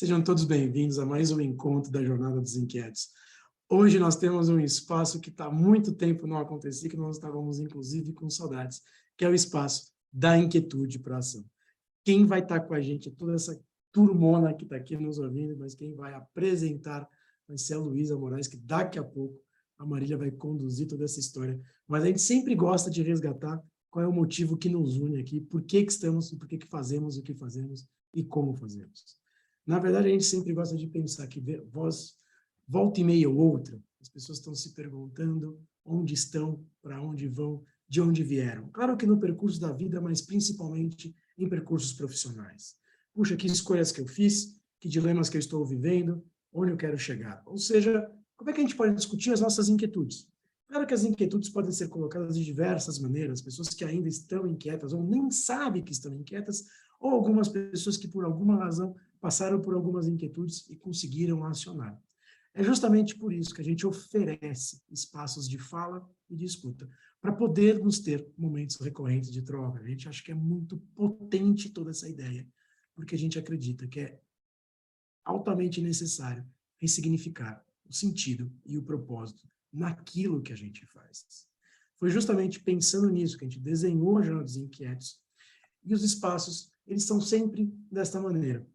Sejam todos bem-vindos a mais um encontro da Jornada dos Inquietos. Hoje nós temos um espaço que está há muito tempo não acontecia, que nós estávamos, inclusive, com saudades, que é o espaço da inquietude para a ação. Quem vai estar com a gente, toda essa turmona que está aqui nos ouvindo, mas quem vai apresentar vai ser a Luísa Moraes, que daqui a pouco a Marília vai conduzir toda essa história. Mas a gente sempre gosta de resgatar qual é o motivo que nos une aqui, por que estamos, por que fazemos o que fazemos e como fazemos. Na verdade, a gente sempre gosta de pensar que volta e meia ou outra, as pessoas estão se perguntando onde estão, para onde vão, de onde vieram. Claro que no percurso da vida, mas principalmente em percursos profissionais. Puxa, que escolhas que eu fiz, que dilemas que eu estou vivendo, onde eu quero chegar. Ou seja, como é que a gente pode discutir as nossas inquietudes? Claro que as inquietudes podem ser colocadas de diversas maneiras, pessoas que ainda estão inquietas ou nem sabem que estão inquietas, ou algumas pessoas que, por alguma razão, passaram por algumas inquietudes e conseguiram acionar. É justamente por isso que a gente oferece espaços de fala e de escuta, para podermos ter momentos recorrentes de troca. A gente acha que é muito potente toda essa ideia, porque a gente acredita que é altamente necessário ressignificar o sentido e o propósito naquilo que a gente faz. Foi justamente pensando nisso que a gente desenhou a Jornada dos Inquietos, e os espaços, eles são sempre desta maneira.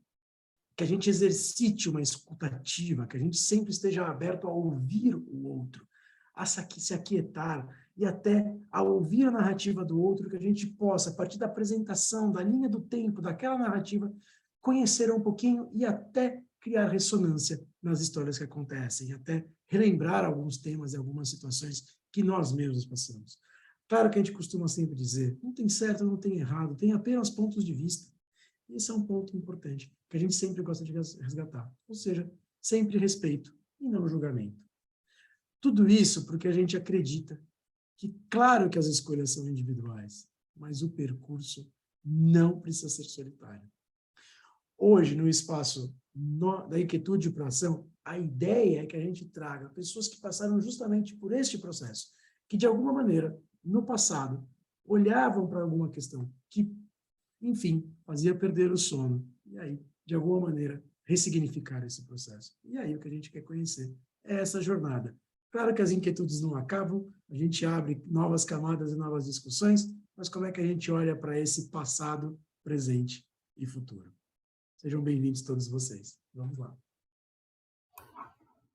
Que a gente exercite uma escutativa, que a gente sempre esteja aberto a ouvir o outro, a se aquietar e até a ouvir a narrativa do outro, que a gente possa, a partir da apresentação, da linha do tempo, daquela narrativa, conhecer um pouquinho e até criar ressonância nas histórias que acontecem, até relembrar alguns temas e algumas situações que nós mesmos passamos. Claro que a gente costuma sempre dizer, não tem certo, não tem errado, tem apenas pontos de vista. Esse é um ponto importante, que a gente sempre gosta de resgatar. Ou seja, sempre respeito e não julgamento. Tudo isso porque a gente acredita que, claro que as escolhas são individuais, mas o percurso não precisa ser solitário. Hoje, no espaço da inquietude para a ação, a ideia é que a gente traga pessoas que passaram justamente por este processo, que de alguma maneira, no passado, olhavam para alguma questão que, enfim, fazia perder o sono. E aí, de alguma maneira, ressignificar esse processo. E aí o que a gente quer conhecer é essa jornada. Claro que as inquietudes não acabam, a gente abre novas camadas e novas discussões, mas como é que a gente olha para esse passado, presente e futuro? Sejam bem-vindos todos vocês. Vamos lá.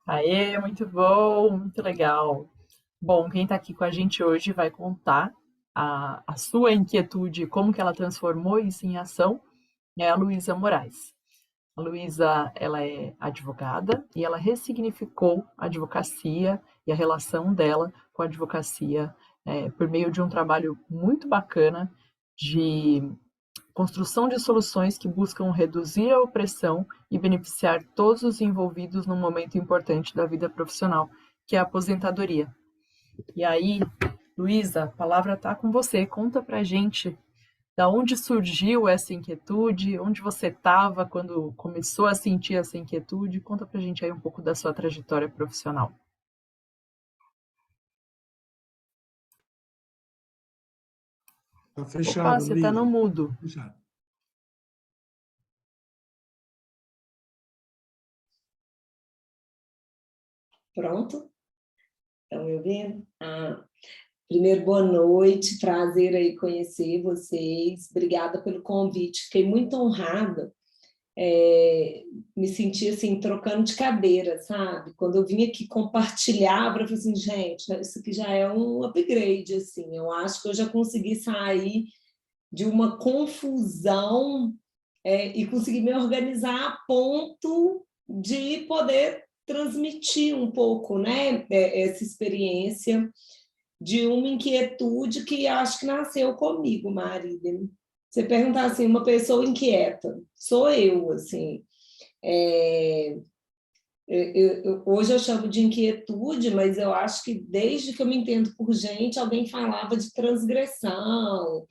Aê, muito bom, muito legal. Bom, quem está aqui com a gente hoje vai contar a sua inquietude, como que ela transformou isso em ação, é a Luísa Moraes. A Luísa, ela é advogada e ela ressignificou a advocacia e a relação dela com a advocacia por meio de um trabalho muito bacana de construção de soluções que buscam reduzir a opressão e beneficiar todos os envolvidos num momento importante da vida profissional, que é a aposentadoria. E aí, Luísa, a palavra está com você. Conta pra gente da onde surgiu essa inquietude, onde você estava quando começou a sentir essa inquietude. Conta pra gente aí um pouco da sua trajetória profissional. Está Opa, fechado, você está no Luísa. mudo. Fechado. Pronto? Estão me ouvindo? Primeiro, boa noite, prazer aí conhecer vocês. Obrigada pelo convite, fiquei muito honrada. Me senti assim, trocando de cadeira, sabe? Quando eu vim aqui compartilhar, eu falei assim, gente, isso aqui já é um upgrade, assim. Eu acho que eu já consegui sair de uma confusão e conseguir me organizar a ponto de poder transmitir um pouco, né, essa experiência de uma inquietude que acho que nasceu comigo, Marília. Você perguntar assim, uma pessoa inquieta, sou eu, assim. Hoje eu chamo de inquietude, mas eu acho que desde que eu me entendo por gente, alguém falava de transgressão,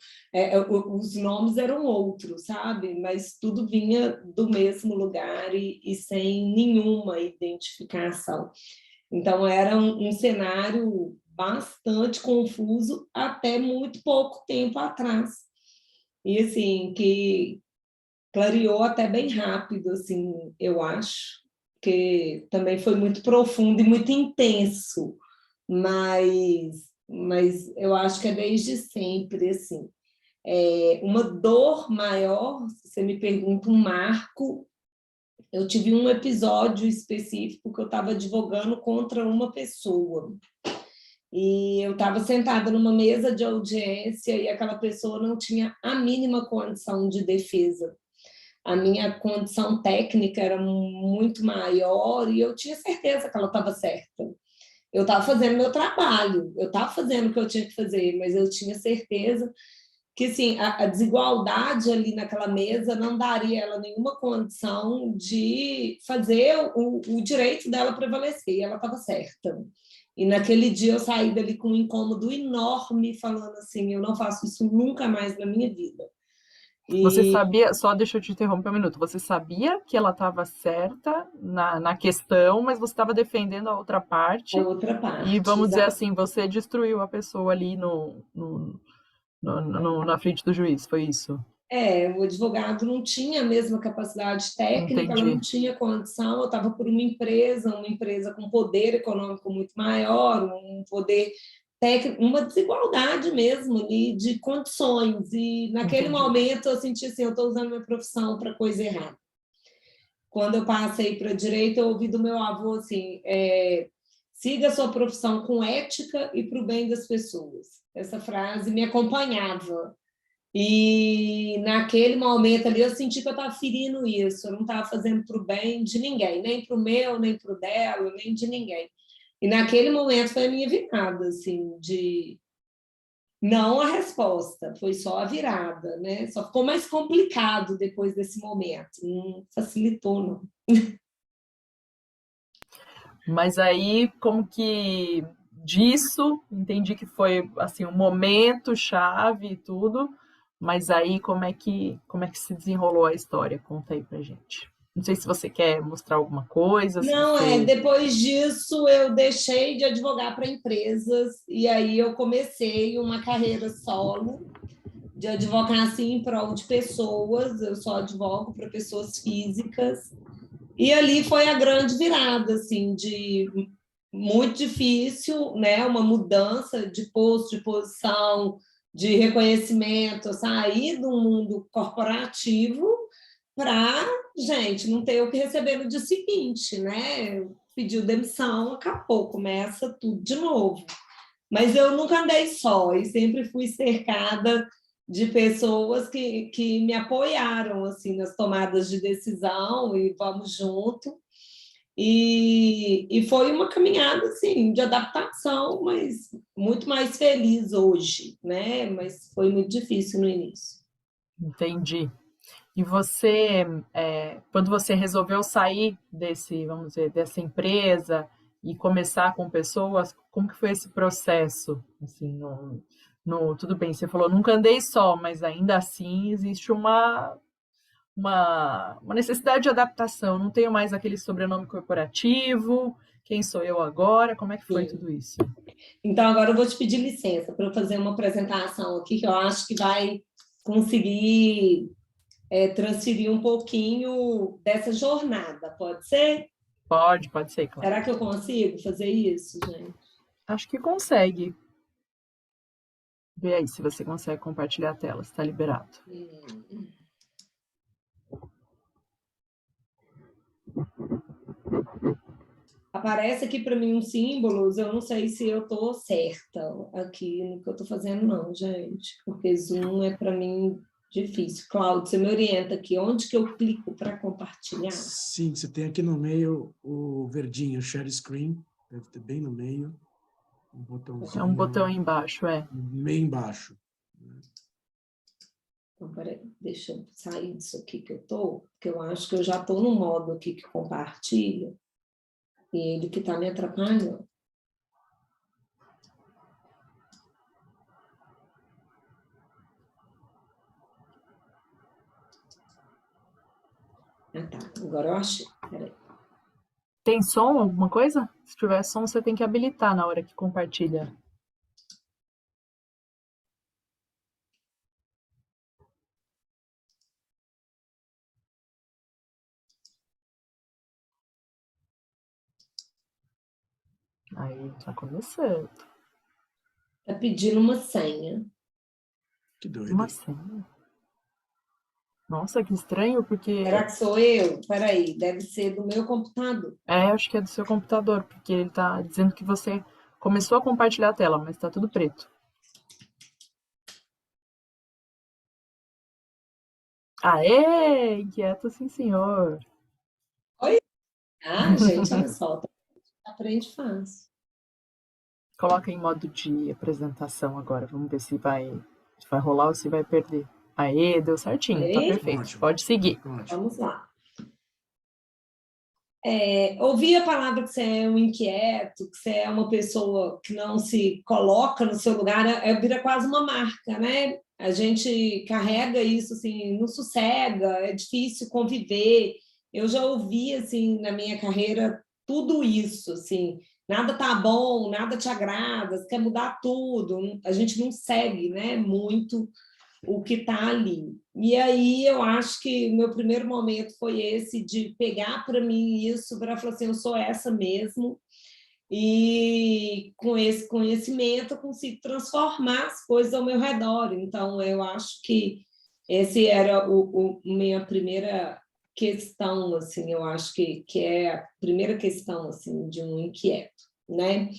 os nomes eram outros, sabe? Mas tudo vinha do mesmo lugar e sem nenhuma identificação. Então, era um cenário bastante confuso até muito pouco tempo atrás. E, assim, que clareou até bem rápido, assim, eu acho, porque também foi muito profundo e muito intenso, mas eu acho que é desde sempre, assim. Uma dor maior, se você me pergunta um marco, eu tive um episódio específico que eu estava advogando contra uma pessoa. E eu estava sentada numa mesa de audiência e aquela pessoa não tinha a mínima condição de defesa. A minha condição técnica era muito maior e eu tinha certeza que ela estava certa. Eu estava fazendo meu trabalho, eu estava fazendo o que eu tinha que fazer, mas eu tinha certeza que assim, a desigualdade ali naquela mesa não daria ela nenhuma condição de fazer o direito dela prevalecer, e ela estava certa. E naquele dia eu saí dali com um incômodo enorme, falando assim, eu não faço isso nunca mais na minha vida. Você sabia, só deixa eu te interromper um minuto, você sabia que ela estava certa na questão, mas você estava defendendo a outra parte, a outra parte, e vamos dizer exatamente. assim, você destruiu a pessoa ali na frente do juiz, foi isso? O advogado não tinha a mesma capacidade técnica, ela Entendi. não tinha condição, eu estava por uma empresa com poder econômico muito maior, um poder técnico, uma desigualdade mesmo ali de condições, e naquele Entendi. momento eu senti assim, eu estou usando minha profissão para coisa errada. Quando eu passei para direito, eu ouvi do meu avô assim, siga a sua profissão com ética e para o bem das pessoas. Essa frase me acompanhava. E naquele momento ali eu senti que eu estava ferindo isso, eu não estava fazendo para o bem de ninguém, nem para o meu, nem para o dela, nem de ninguém. E naquele momento foi a minha virada, assim, de não a resposta, foi só a virada, né? Só ficou mais complicado depois desse momento, não facilitou, não. Mas aí, como que disso, entendi que foi assim um momento chave e tudo, mas aí como é que se desenrolou a história? Conta aí pra gente. Não sei se você quer mostrar alguma coisa, se Não, você depois disso eu deixei de advogar para empresas e aí eu comecei uma carreira solo de advocacia em prol de pessoas, eu só advogo para pessoas físicas, e ali foi a grande virada, assim, de muito difícil, né? Uma mudança de posto, de posição, de reconhecimento, sair do mundo corporativo para, gente, não ter o que receber no dia seguinte, né? Pediu demissão, acabou, começa tudo de novo. Mas eu nunca andei só e sempre fui cercada de pessoas que me apoiaram assim nas tomadas de decisão e vamos junto. E foi uma caminhada assim de adaptação, mas muito mais feliz hoje, né? Mas foi muito difícil no início. entendi. E você, quando você resolveu sair vamos dizer, dessa empresa e começar com pessoas, como que foi esse processo? Assim, tudo bem, você falou, nunca andei só, mas ainda assim existe uma necessidade de adaptação. Não tenho mais aquele sobrenome corporativo, quem sou eu agora? Como é que foi Sim. tudo isso? Então, agora eu vou te pedir licença para eu fazer uma apresentação aqui que eu acho que vai conseguir transferir um pouquinho dessa jornada, pode ser? Pode ser, claro. Será que eu consigo fazer isso, gente? Acho que consegue. Vê aí se você consegue compartilhar a tela, está liberado. Aparece aqui para mim uns símbolos, eu não sei se eu estou certa aqui no que eu estou fazendo, não, gente, porque Zoom é para mim difícil. Cláudio, você me orienta aqui, onde que eu clico para compartilhar? Sim, você tem aqui no meio o verdinho, share screen, deve ter bem no meio, um É um botão botãozinho embaixo, meio embaixo. Então, peraí, deixa eu sair disso aqui que eu estou, porque eu acho que eu já estou no modo aqui que compartilha, e ele que está me atrapalhando. Ah, tá, agora eu achei, peraí. Tem som, alguma coisa? Se tiver som, você tem que habilitar na hora que compartilha. Aí, tá começando. Tá pedindo uma senha. Que doido. Uma senha. Nossa, que estranho, porque... Será que sou eu? Peraí, deve ser do meu computador. acho que é do seu computador, porque ele tá dizendo que você começou a compartilhar a tela, mas tá tudo preto. Aê! Inquieto, sim, senhor. Ah, gente, olha só, aprende fácil. Coloca em modo de apresentação agora. Vamos ver se vai rolar ou se vai perder. Aê, deu certinho, tá Ei, perfeito. Ótimo. Pode seguir. Ótimo. vamos lá. Ouvi a palavra que você é um inquieto, que você é uma pessoa que não se coloca no seu lugar, vira quase uma marca, né? A gente carrega isso, assim, não sossega, é difícil conviver. Eu já ouvi, assim, na minha carreira, tudo isso, assim, nada tá bom, nada te agrada, você quer mudar tudo, a gente não segue, né, muito o que está ali. E aí eu acho que o meu primeiro momento foi esse de pegar para mim isso, para falar assim, eu sou essa mesmo, e com esse conhecimento eu consigo transformar as coisas ao meu redor. Então, eu acho que esse era minha primeira questão, assim, eu acho que é a primeira questão, assim, de um inquieto, né?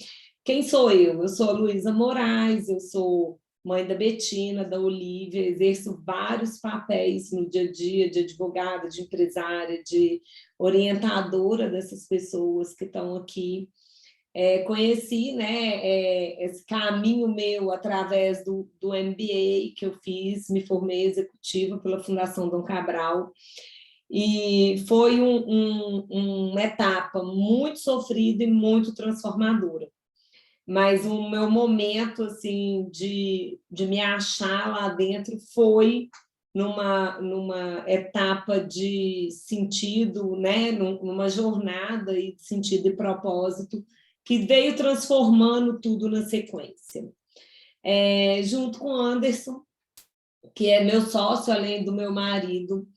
Quem sou eu? Eu sou a Luísa Moraes, eu sou mãe da Betina, da Olívia, exerço vários papéis no dia a dia, de advogada, de empresária, de orientadora dessas pessoas que estão aqui. Conheci, né, esse caminho meu através do MBA que eu fiz, me formei executiva pela Fundação Dom Cabral, e foi uma etapa muito sofrida e muito transformadora. Mas o meu momento assim de me achar lá dentro foi numa etapa de sentido, né, numa jornada e de sentido e propósito que veio transformando tudo na sequência. Junto com o Anderson, que é meu sócio, além do meu marido,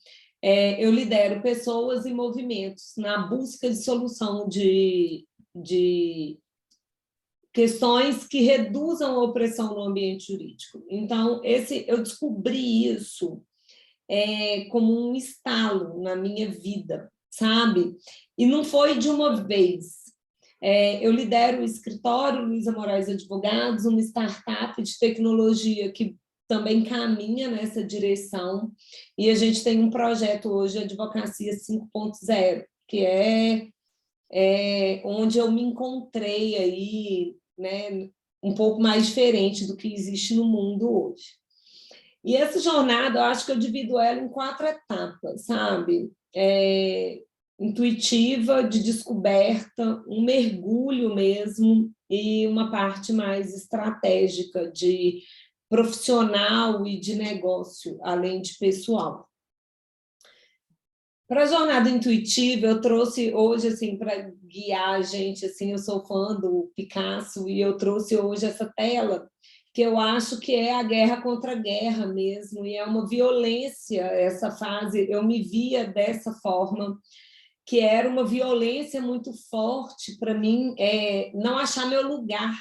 eu lidero pessoas e movimentos na busca de solução de questões que reduzam a opressão no ambiente jurídico. Então, eu descobri isso como um estalo na minha vida, sabe? E não foi de uma vez. Eu lidero o escritório Luísa Moraes Advogados, uma startup de tecnologia que também caminha nessa direção, e a gente tem um projeto hoje, Advocacia 5.0, que onde eu me encontrei aí, né, um pouco mais diferente do que existe no mundo hoje. E essa jornada, eu acho que eu divido ela em 4 etapas, sabe? Intuitiva, de descoberta, um mergulho mesmo, e uma parte mais estratégica, de profissional e de negócio, além de pessoal. Para a jornada intuitiva, eu trouxe hoje, assim, para guiar a gente, assim, eu sou fã do Picasso, e eu trouxe hoje essa tela, que eu acho que é a guerra contra a guerra mesmo, e é uma violência essa fase, eu me via dessa forma, que era uma violência muito forte para mim, não achar meu lugar.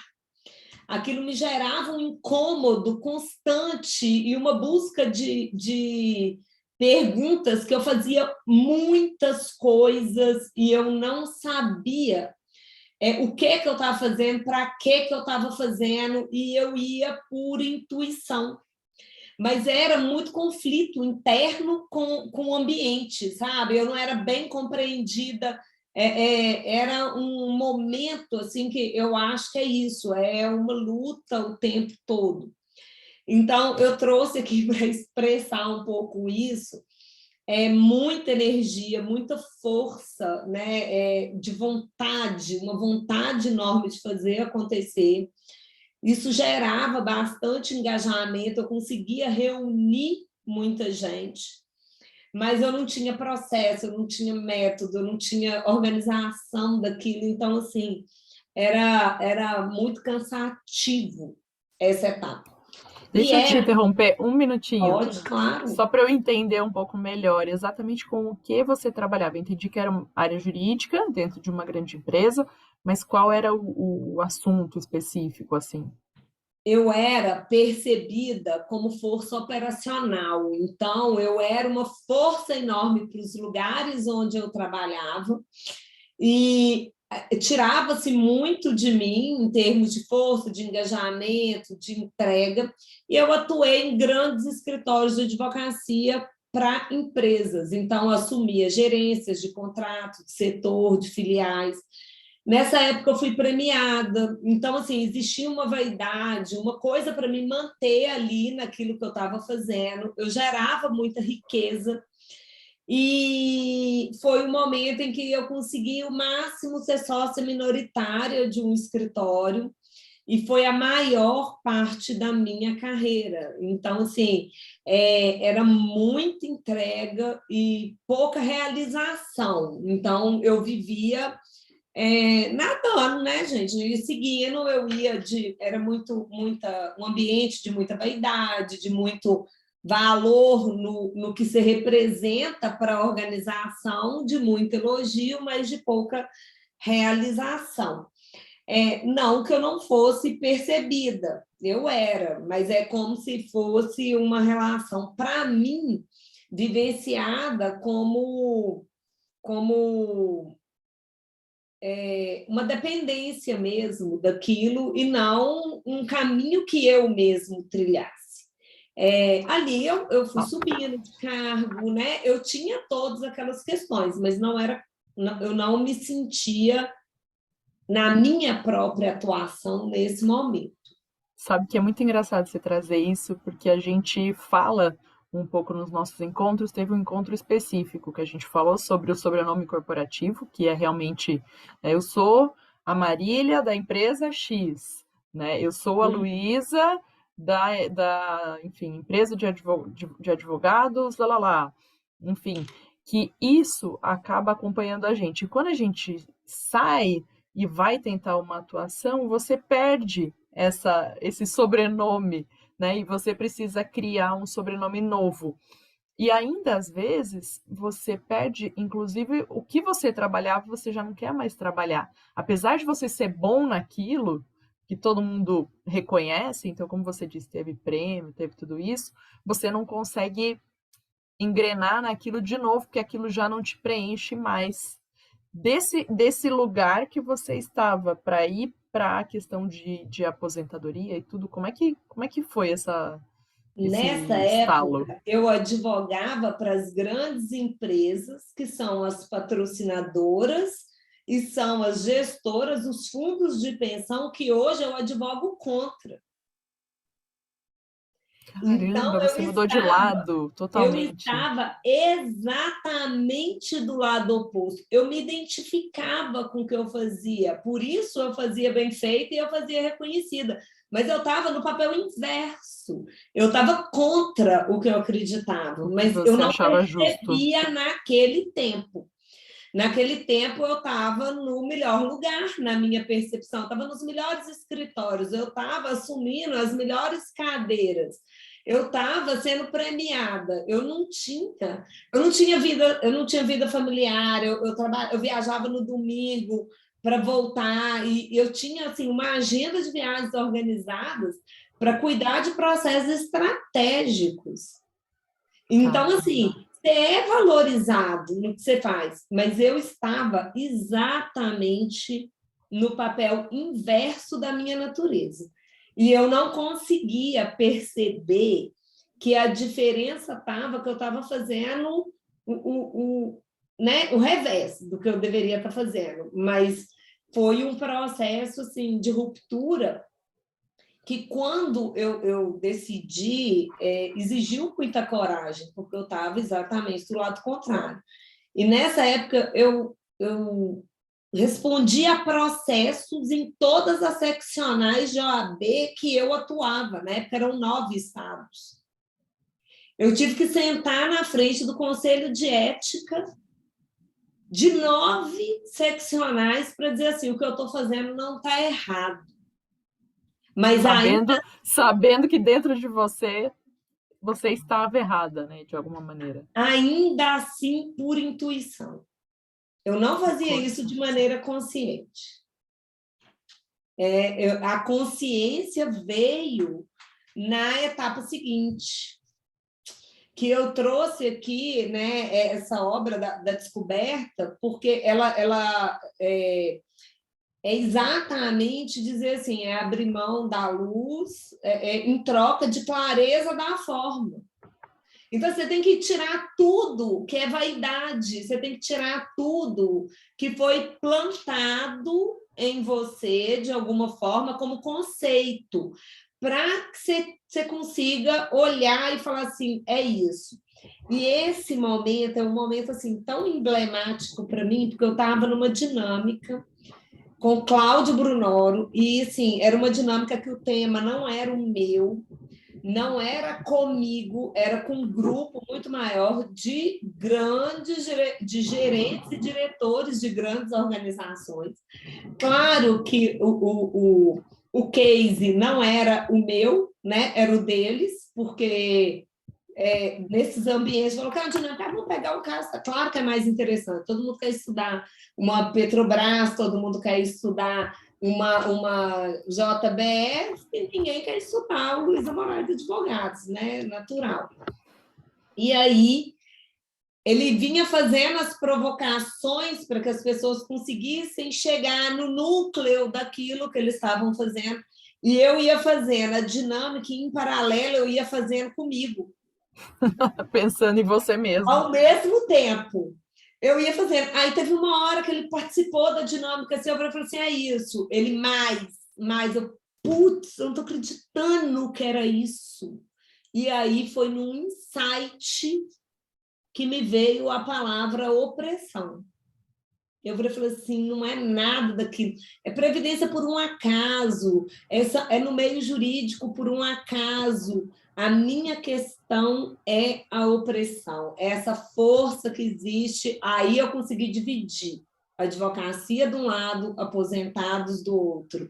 Aquilo me gerava um incômodo constante e uma busca de perguntas, que eu fazia muitas coisas e eu não sabia o que eu estava fazendo, para que eu estava fazendo, e eu ia por intuição. Mas era muito conflito interno com o ambiente, sabe? Eu não era bem compreendida. Era um momento assim que eu acho que é isso, é uma luta o tempo todo. Então, eu trouxe aqui para expressar um pouco isso, muita energia, muita força, né, de vontade, uma vontade enorme de fazer acontecer. Isso gerava bastante engajamento, eu conseguia reunir muita gente, mas eu não tinha processo, eu não tinha método, eu não tinha organização daquilo. Então, assim, era muito cansativo essa etapa. Deixa eu te interromper um minutinho. Pode, claro. Só para eu entender um pouco melhor exatamente com o que você trabalhava. Eu entendi que era uma área jurídica dentro de uma grande empresa, mas qual era o assunto específico, assim? Eu era percebida como força operacional, então eu era uma força enorme para os lugares onde eu trabalhava e tirava-se muito de mim em termos de força, de engajamento, de entrega, e eu atuei em grandes escritórios de advocacia para empresas, então assumia gerências de contrato, de setor, de filiais. Nessa época eu fui premiada, então assim, existia uma vaidade, uma coisa para me manter ali naquilo que eu estava fazendo, eu gerava muita riqueza, e foi o momento em que eu consegui o máximo ser sócia minoritária de um escritório, e foi a maior parte da minha carreira. Então, assim, era muita entrega e pouca realização. Então, eu vivia nadando, né, gente? E seguindo, eu ia de. Era um ambiente de muita vaidade, de muito valor no que se representa para a organização, de muito elogio, mas de pouca realização. Não que eu não fosse percebida, eu era, mas é como se fosse uma relação, para mim, vivenciada como uma dependência mesmo daquilo e não um caminho que eu mesmo trilhasse. Ali eu fui subindo de cargo, né? Eu tinha todas aquelas questões, mas eu não me sentia na minha própria atuação nesse momento. Sabe que é muito engraçado você trazer isso, porque a gente fala um pouco nos nossos encontros, teve um encontro específico que a gente falou sobre o sobrenome corporativo, que é realmente, eu sou a Marília da empresa X, né? Eu sou a Luísa enfim, empresa de advogados, lá. Enfim, que isso acaba acompanhando a gente. E quando a gente sai e vai tentar uma atuação, você perde esse sobrenome, né? E você precisa criar um sobrenome novo. E ainda às vezes você perde, inclusive, o que você trabalhava, você já não quer mais trabalhar. Apesar de você ser bom naquilo, que todo mundo reconhece, então, como você disse, teve prêmio, teve tudo isso, você não consegue engrenar naquilo de novo, porque aquilo já não te preenche mais. Desse lugar que você estava para ir para a questão de aposentadoria e tudo, como é que foi esse Nessa estalo? época, eu advogava para as grandes empresas, que são as patrocinadoras e são as gestoras, os fundos de pensão, que hoje eu advogo contra. Então, Caramba, você mudou de lado eu totalmente. estava exatamente do lado oposto. Eu me identificava com o que eu fazia, por isso eu fazia bem feito e eu fazia reconhecida. Mas eu estava no papel inverso. Eu estava contra o que eu acreditava, O que mas eu você não achava justo. percebia naquele tempo. Naquele tempo, eu estava no melhor lugar, na minha percepção, estava nos melhores escritórios, eu estava assumindo as melhores cadeiras, eu estava sendo premiada, eu não tinha vida familiar, eu viajava no domingo para voltar, e eu tinha assim, uma agenda de viagens organizadas para cuidar de processos estratégicos. Então, assim, você é valorizado no que você faz, mas eu estava exatamente no papel inverso da minha natureza. E eu não conseguia perceber que a diferença estava que eu estava fazendo o revés do que eu deveria estar fazendo. Mas foi um processo assim, de ruptura que quando eu decidi, exigiu muita coragem, porque eu estava exatamente do lado contrário. E nessa época eu respondi a processos em todas as seccionais de OAB que eu atuava, na época eram 9 estados. Eu tive que sentar na frente do Conselho de Ética de 9 seccionais para dizer assim, o que eu estou fazendo não está errado. Mas sabendo que dentro de você estava errada, né, de alguma maneira. Ainda assim, por intuição. Eu não fazia isso de maneira consciente. A consciência veio na etapa seguinte, que eu trouxe aqui, né, essa obra da descoberta, porque ela é exatamente dizer assim, é abrir mão da luz em troca de clareza da forma. Então, você tem que tirar tudo que é vaidade, você tem que tirar tudo que foi plantado em você, de alguma forma, como conceito, para que você consiga olhar e falar assim, é isso. E esse momento é um momento assim, tão emblemático para mim, porque eu estava numa dinâmica com Cláudio Brunoro, e assim, era uma dinâmica que o tema não era o meu, não era comigo, era com um grupo muito maior de de gerentes e diretores de grandes organizações. Claro que o case não era o meu, né? Era o deles, porque nesses ambientes, falou, vamos pegar o caso, claro que é mais interessante, todo mundo quer estudar uma Petrobras, todo mundo quer estudar uma JBS, e ninguém quer estudar o Luiza Moraes Advogados, né? Natural. E aí, ele vinha fazendo as provocações para que as pessoas conseguissem chegar no núcleo daquilo que eles estavam fazendo, e eu ia fazendo a dinâmica, e em paralelo eu ia fazendo comigo. Pensando em você mesmo. Ao mesmo tempo. Eu ia fazendo. Aí teve uma hora que ele participou da dinâmica, assim, eu falei assim, é isso. Ele mais. Eu, putz, eu não estou acreditando que era isso. E aí foi num insight que me veio a palavra opressão. Eu falei assim, não é nada daquilo. É previdência por um acaso. É no meio jurídico por um acaso. A minha questão é a opressão. É essa força que existe. Aí eu consegui dividir. A advocacia de um lado, aposentados do outro.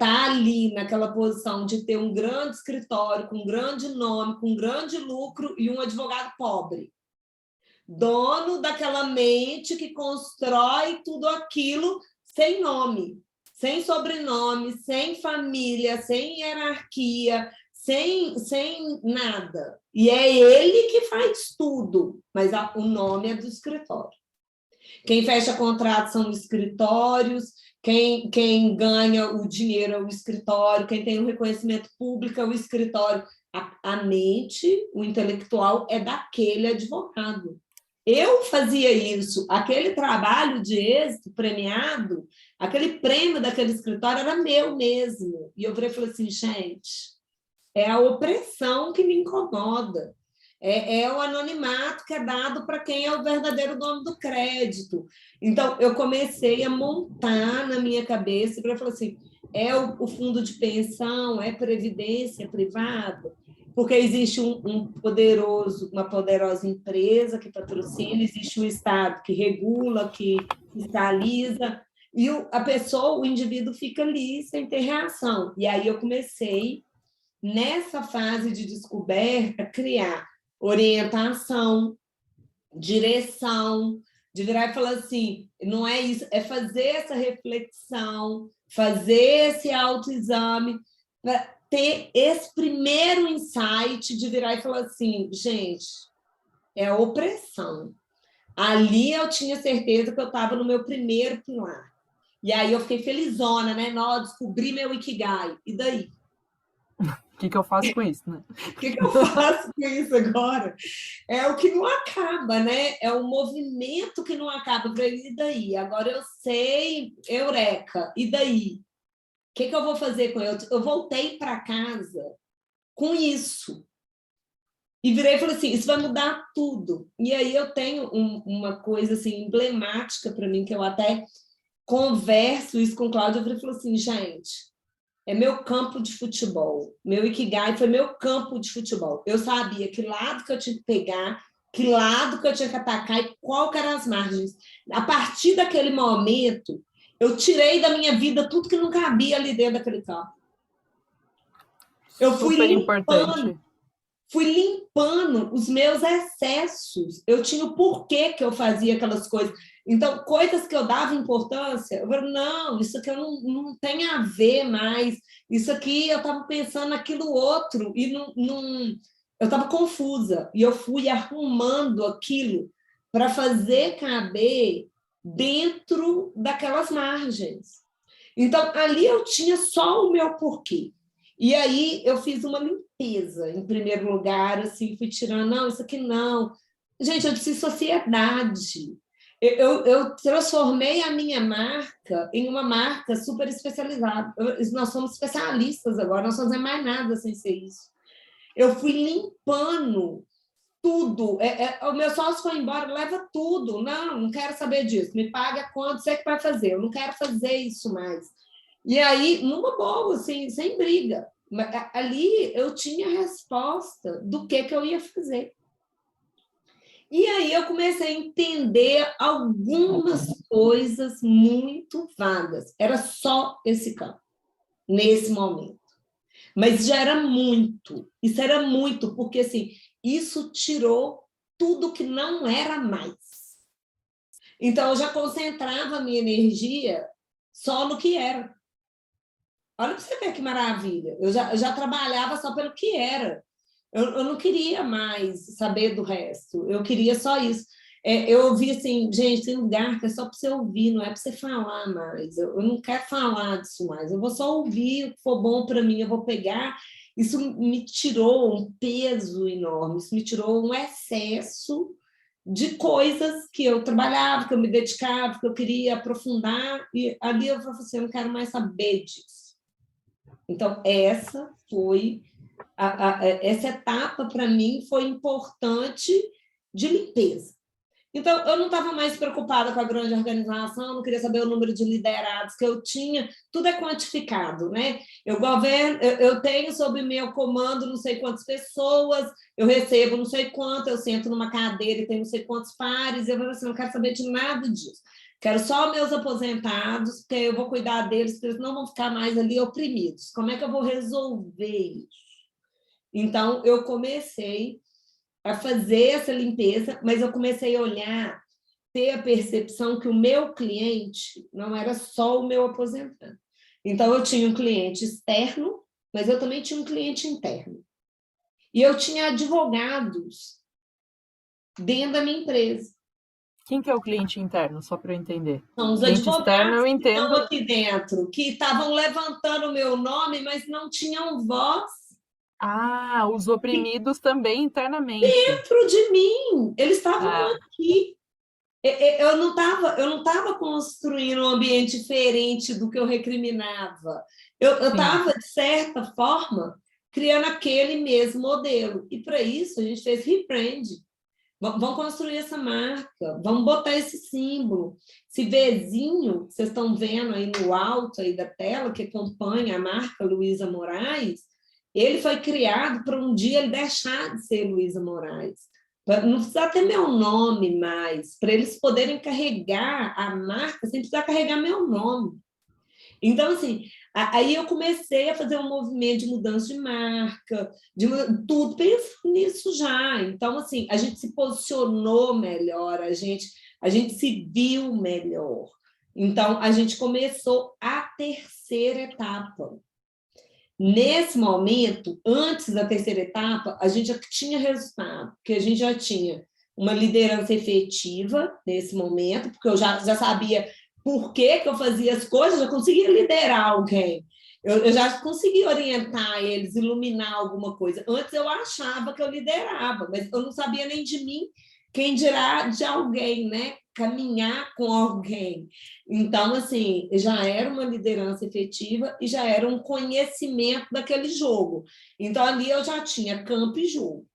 Tá ali naquela posição de ter um grande escritório, com um grande nome, com um grande lucro e um advogado pobre. Dono daquela mente que constrói tudo aquilo sem nome, sem sobrenome, sem família, sem hierarquia, sem nada. E é ele que faz tudo, mas o nome é do escritório. Quem fecha contrato são os escritórios, quem ganha o dinheiro é o escritório, quem tem o reconhecimento público é o escritório. A mente, o intelectual, é daquele advogado. Eu fazia isso, aquele trabalho de êxito premiado, aquele prêmio daquele escritório era meu mesmo. E eu falei assim, gente, é a opressão que me incomoda. É o anonimato que é dado para quem é o verdadeiro dono do crédito. Então, eu comecei a montar na minha cabeça, para falar assim, é o fundo de pensão, é previdência privada? Porque existe uma poderosa empresa que patrocina, existe um Estado que regula, que fiscaliza, e a pessoa, o indivíduo fica ali sem ter reação. E aí eu comecei, nessa fase de descoberta, criar orientação, direção, de virar e falar assim, não é isso, é fazer essa reflexão, fazer esse autoexame, para ter esse primeiro insight de virar e falar assim, gente, é opressão. Ali eu tinha certeza que eu estava no meu primeiro pilar. E aí eu fiquei felizona, né? Descobri meu Ikigai. E daí? O que eu faço com isso, né? O que eu faço com isso agora? É o que não acaba, né? É o movimento que não acaba. E daí? Agora eu sei, eureka. E daí? O que eu vou fazer com ele? Eu voltei para casa com isso. E virei e falei assim, isso vai mudar tudo. E aí eu tenho uma coisa assim, emblemática para mim, que eu até converso isso com o Cláudio. Eu falei assim, gente, é meu campo de futebol. Meu Ikigai foi meu campo de futebol. Eu sabia que lado que eu tinha que pegar, que lado que eu tinha que atacar e qual que eram as margens. A partir daquele momento, eu tirei da minha vida tudo que não cabia ali dentro daquele campo. Eu fui Super importante. fui limpando os meus excessos. Eu tinha o porquê que eu fazia aquelas coisas. Então, coisas que eu dava importância, eu falei, não, isso aqui eu não tem a ver mais. Isso aqui eu estava pensando naquilo outro e eu estava confusa. E eu fui arrumando aquilo para fazer caber dentro daquelas margens. Então, ali eu tinha só o meu porquê. E aí eu fiz uma limpeza, em primeiro lugar, assim, fui tirando, não, isso aqui não. Gente, eu disse sociedade. Eu transformei a minha marca em uma marca super especializada. Nós somos especialistas agora, nós não fazemos mais nada sem ser isso. Eu fui limpando tudo. O meu sócio foi embora, leva tudo. Não quero saber disso. Me paga quanto você que vai fazer. Eu não quero fazer isso mais. E aí, numa boa, assim, sem briga. Ali eu tinha a resposta do que eu ia fazer. E aí eu comecei a entender algumas coisas muito vagas. Era só esse campo, nesse momento. Mas já era muito. Isso era muito, porque assim, isso tirou tudo que não era mais. Então, eu já concentrava a minha energia só no que era. Olha para você ver que maravilha. Eu já trabalhava só pelo que era. Eu não queria mais saber do resto. Eu queria só isso. Eu ouvi assim, gente, tem lugar que é só para você ouvir, não é para você falar mais. Eu não quero falar disso mais. Eu vou só ouvir o que for bom para mim, eu vou pegar. Isso me tirou um peso enorme, isso me tirou um excesso de coisas que eu trabalhava, que eu me dedicava, que eu queria aprofundar. E ali eu falei assim, eu não quero mais saber disso. Então, essa etapa, para mim, foi importante de limpeza. Então, eu não estava mais preocupada com a grande organização, não queria saber o número de liderados que eu tinha, tudo é quantificado, né? Eu tenho sob meu comando não sei quantas pessoas, eu recebo não sei quanto, eu sento numa cadeira e tenho não sei quantos pares, eu falo assim, não quero saber de nada disso. Quero só meus aposentados, porque eu vou cuidar deles, porque eles não vão ficar mais ali oprimidos. Como é que eu vou resolver isso? Então, eu comecei a fazer essa limpeza, mas eu comecei a olhar, ter a percepção que o meu cliente não era só o meu aposentado. Então, eu tinha um cliente externo, mas eu também tinha um cliente interno. E eu tinha advogados dentro da minha empresa. Quem que é o cliente interno, só para eu entender? São os cliente externo, eu advogados que entendo. estão aqui dentro, que estavam levantando o meu nome, mas não tinham voz. Ah, os oprimidos também internamente. Dentro de mim, eles estavam aqui. Eu não estava construindo um ambiente diferente do que eu recriminava. Eu estava, de certa forma, criando aquele mesmo modelo. E, para isso, a gente fez rebrand. Vamos construir essa marca, vamos botar esse símbolo. Esse Vzinho, vocês estão vendo aí no alto aí da tela, que acompanha a marca Luiza Moraes, ele foi criado para um dia ele deixar de ser Luiza Moraes. Não precisa ter meu nome mais, para eles poderem carregar a marca sem precisar carregar meu nome. Então, assim, aí eu comecei a fazer um movimento de mudança de marca, tudo pensando nisso já. Então, assim, a gente se posicionou melhor, a gente se viu melhor. Então, a gente começou a terceira etapa. Nesse momento, antes da terceira etapa, a gente já tinha resultado, porque a gente já tinha uma liderança efetiva nesse momento, porque eu já sabia por que eu fazia as coisas, eu já conseguia liderar alguém, eu já conseguia orientar eles, iluminar alguma coisa. Antes eu achava que eu liderava, mas eu não sabia nem de mim, quem dirá de alguém, né? Caminhar com alguém. Então, assim, já era uma liderança efetiva e já era um conhecimento daquele jogo. Então, ali eu já tinha campo e jogo.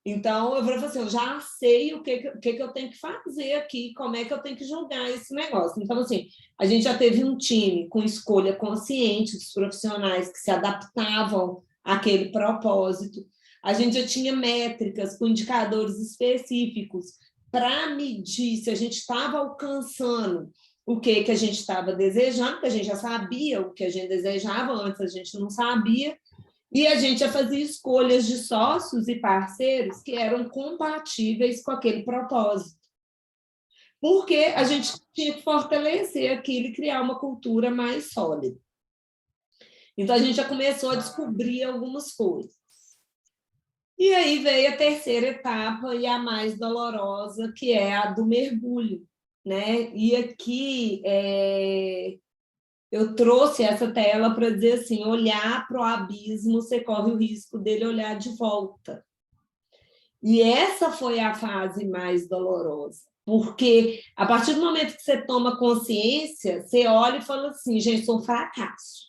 Então, eu falei assim, eu já sei o que eu tenho que fazer aqui, como é que eu tenho que jogar esse negócio. Então, assim, a gente já teve um time com escolha consciente dos profissionais que se adaptavam àquele propósito. A gente já tinha métricas com indicadores específicos para medir se a gente estava alcançando o que a gente estava desejando, porque a gente já sabia o que a gente desejava, antes a gente não sabia. E a gente já fazia escolhas de sócios e parceiros que eram compatíveis com aquele propósito. Porque a gente tinha que fortalecer aquilo e criar uma cultura mais sólida. Então, a gente já começou a descobrir algumas coisas. E aí veio a terceira etapa e a mais dolorosa, que é a do mergulho, né? E aqui eu trouxe essa tela para dizer assim, olhar para o abismo, você corre o risco dele olhar de volta. E essa foi a fase mais dolorosa, porque a partir do momento que você toma consciência, você olha e fala assim, gente, sou um fracasso.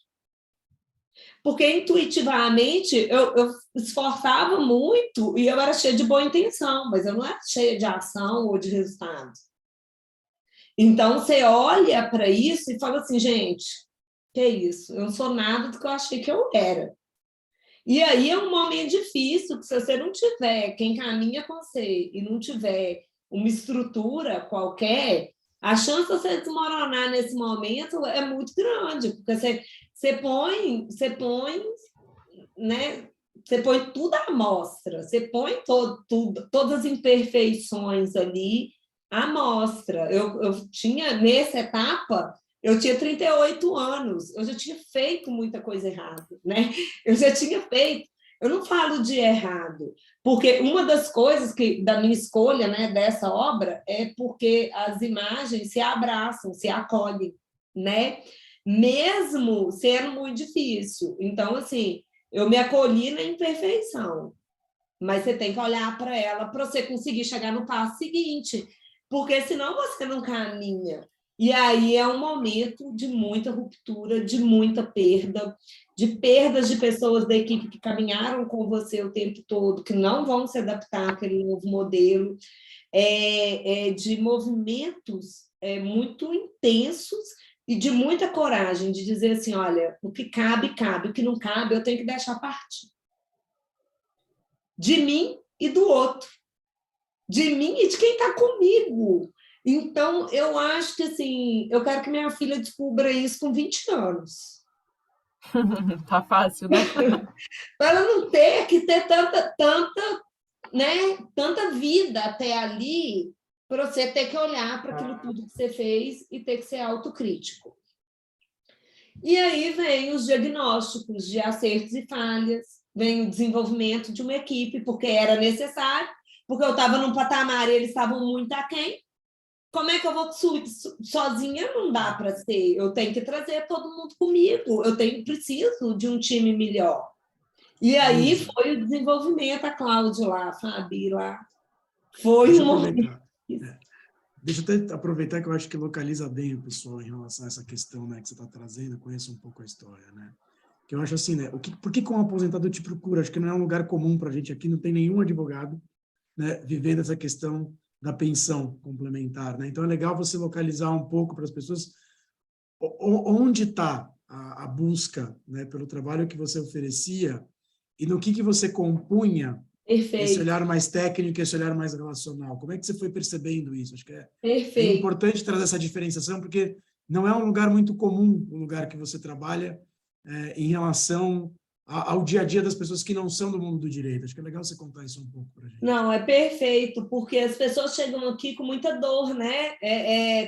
Porque intuitivamente eu esforçava muito e eu era cheia de boa intenção, mas eu não era cheia de ação ou de resultado. Então, você olha para isso e fala assim, gente, que é isso? Eu não sou nada do que eu achei que eu era. E aí é um momento difícil, que se você não tiver quem caminha com você e não tiver uma estrutura qualquer, a chance de você desmoronar nesse momento é muito grande, porque você põe, né? Você põe tudo à mostra, você põe todas as imperfeições ali à mostra. Eu tinha, nessa etapa, eu tinha 38 anos, eu já tinha feito muita coisa errada, né? Eu já tinha feito. Eu não falo de errado, porque uma das coisas da minha escolha, né, dessa obra é porque as imagens se abraçam, se acolhem, né? Mesmo sendo muito difícil. Então, assim, eu me acolhi na imperfeição, mas você tem que olhar para ela para você conseguir chegar no passo seguinte, porque senão você não caminha. E aí é um momento de muita ruptura, de muita perda, de perdas de pessoas da equipe que caminharam com você o tempo todo, que não vão se adaptar àquele novo modelo, de movimentos muito intensos e de muita coragem de dizer assim, olha, o que cabe, cabe, o que não cabe, eu tenho que deixar partir. De mim e do outro. De mim e de quem está comigo. Então, eu acho que, assim, eu quero que minha filha descubra isso com 20 anos. Tá fácil, né? Para ela não ter que ter tanta vida até ali, para você ter que olhar para aquilo tudo que você fez e ter que ser autocrítico. E aí vem os diagnósticos de acertos e falhas, vem o desenvolvimento de uma equipe, porque era necessário, porque eu estava num patamar e eles estavam muito aquém. Como é que eu vou sozinha? Não dá para ser. Eu tenho que trazer todo mundo comigo. Eu preciso de um time melhor. E aí foi o desenvolvimento, a Cláudia lá, a Fabi lá. Foi Deixa eu até aproveitar que eu acho que localiza bem o pessoal em relação a essa questão, né, que você está trazendo, eu conheço um pouco a história, né? Que eu acho assim, né, por que um aposentado te procura? Acho que não é um lugar comum para a gente aqui, não tem nenhum advogado, né, vivendo essa questão da pensão complementar, né? Então é legal você localizar um pouco para as pessoas onde está a busca, né, pelo trabalho que você oferecia e no que você compunha. Perfeito. Esse olhar mais técnico, esse olhar mais relacional. Como é que você foi percebendo isso? Acho que é importante trazer essa diferenciação, porque não é um lugar muito comum, o lugar que você trabalha em relação ao dia a dia das pessoas que não são do mundo do direito. Acho que é legal você contar isso um pouco para a gente. Não, é perfeito, porque as pessoas chegam aqui com muita dor, né?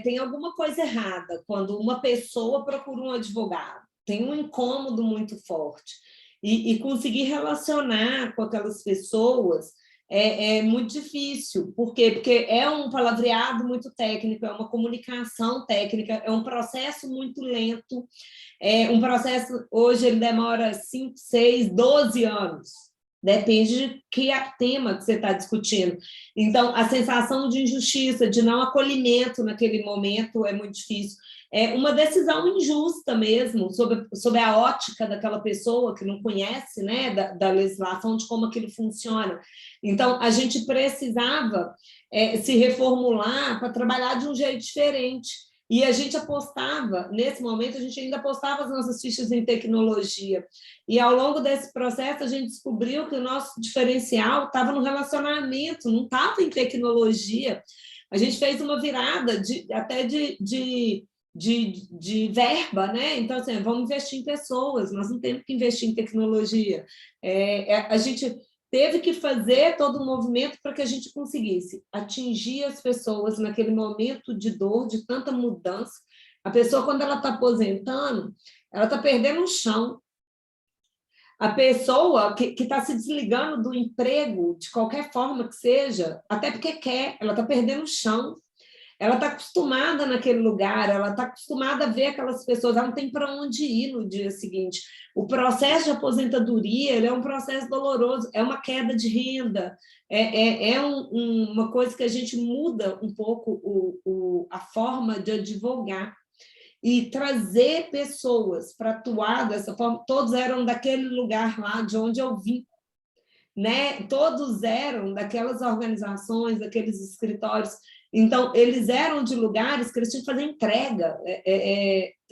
Tem alguma coisa errada quando uma pessoa procura um advogado. Tem um incômodo muito forte. E conseguir relacionar com aquelas pessoas é muito difícil. Por quê? Porque é um palavreado muito técnico, é uma comunicação técnica, é um processo muito lento. Um processo, hoje, ele demora 5, 6, 12 anos. Depende de que tema que você está discutindo. Então, a sensação de injustiça, de não acolhimento naquele momento é muito difícil. É uma decisão injusta mesmo, sobre a ótica daquela pessoa que não conhece, né, da legislação, de como aquilo funciona. Então, a gente precisava se reformular para trabalhar de um jeito diferente. E a gente apostava, nesse momento, a gente ainda apostava as nossas fichas em tecnologia. E ao longo desse processo, a gente descobriu que o nosso diferencial estava no relacionamento, não estava em tecnologia. A gente fez uma virada até de de verba, né? Então, assim, vamos investir em pessoas, nós não temos que investir em tecnologia. A gente teve que fazer todo um movimento para que a gente conseguisse atingir as pessoas naquele momento de dor, de tanta mudança. A pessoa, quando ela está aposentando, ela está perdendo o chão. A pessoa que está se desligando do emprego, de qualquer forma que seja, até porque quer, ela está perdendo o chão. Ela está acostumada naquele lugar, ela está acostumada a ver aquelas pessoas, ela não tem para onde ir no dia seguinte. O processo de aposentadoria ele é um processo doloroso, é uma queda de renda, uma coisa que a gente muda um pouco a forma de advogar e trazer pessoas para atuar dessa forma. Todos eram daquele lugar lá de onde eu vim, né? Todos eram daquelas organizações, daqueles escritórios. Então, eles eram de lugares que eles tinham que fazer entrega,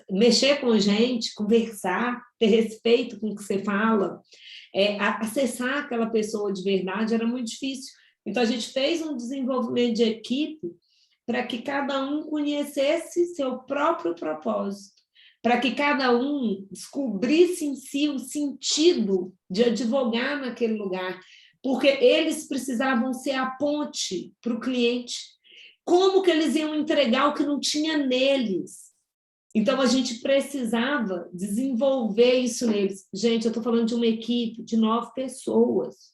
mexer com gente, conversar, ter respeito com o que você fala, acessar aquela pessoa de verdade era muito difícil. Então, a gente fez um desenvolvimento de equipe para que cada um conhecesse seu próprio propósito, para que cada um descobrisse em si o sentido de advogar naquele lugar, porque eles precisavam ser a ponte para o cliente. Como que eles iam entregar o que não tinha neles? Então, a gente precisava desenvolver isso neles. Gente, eu estou falando de uma equipe de 9 pessoas.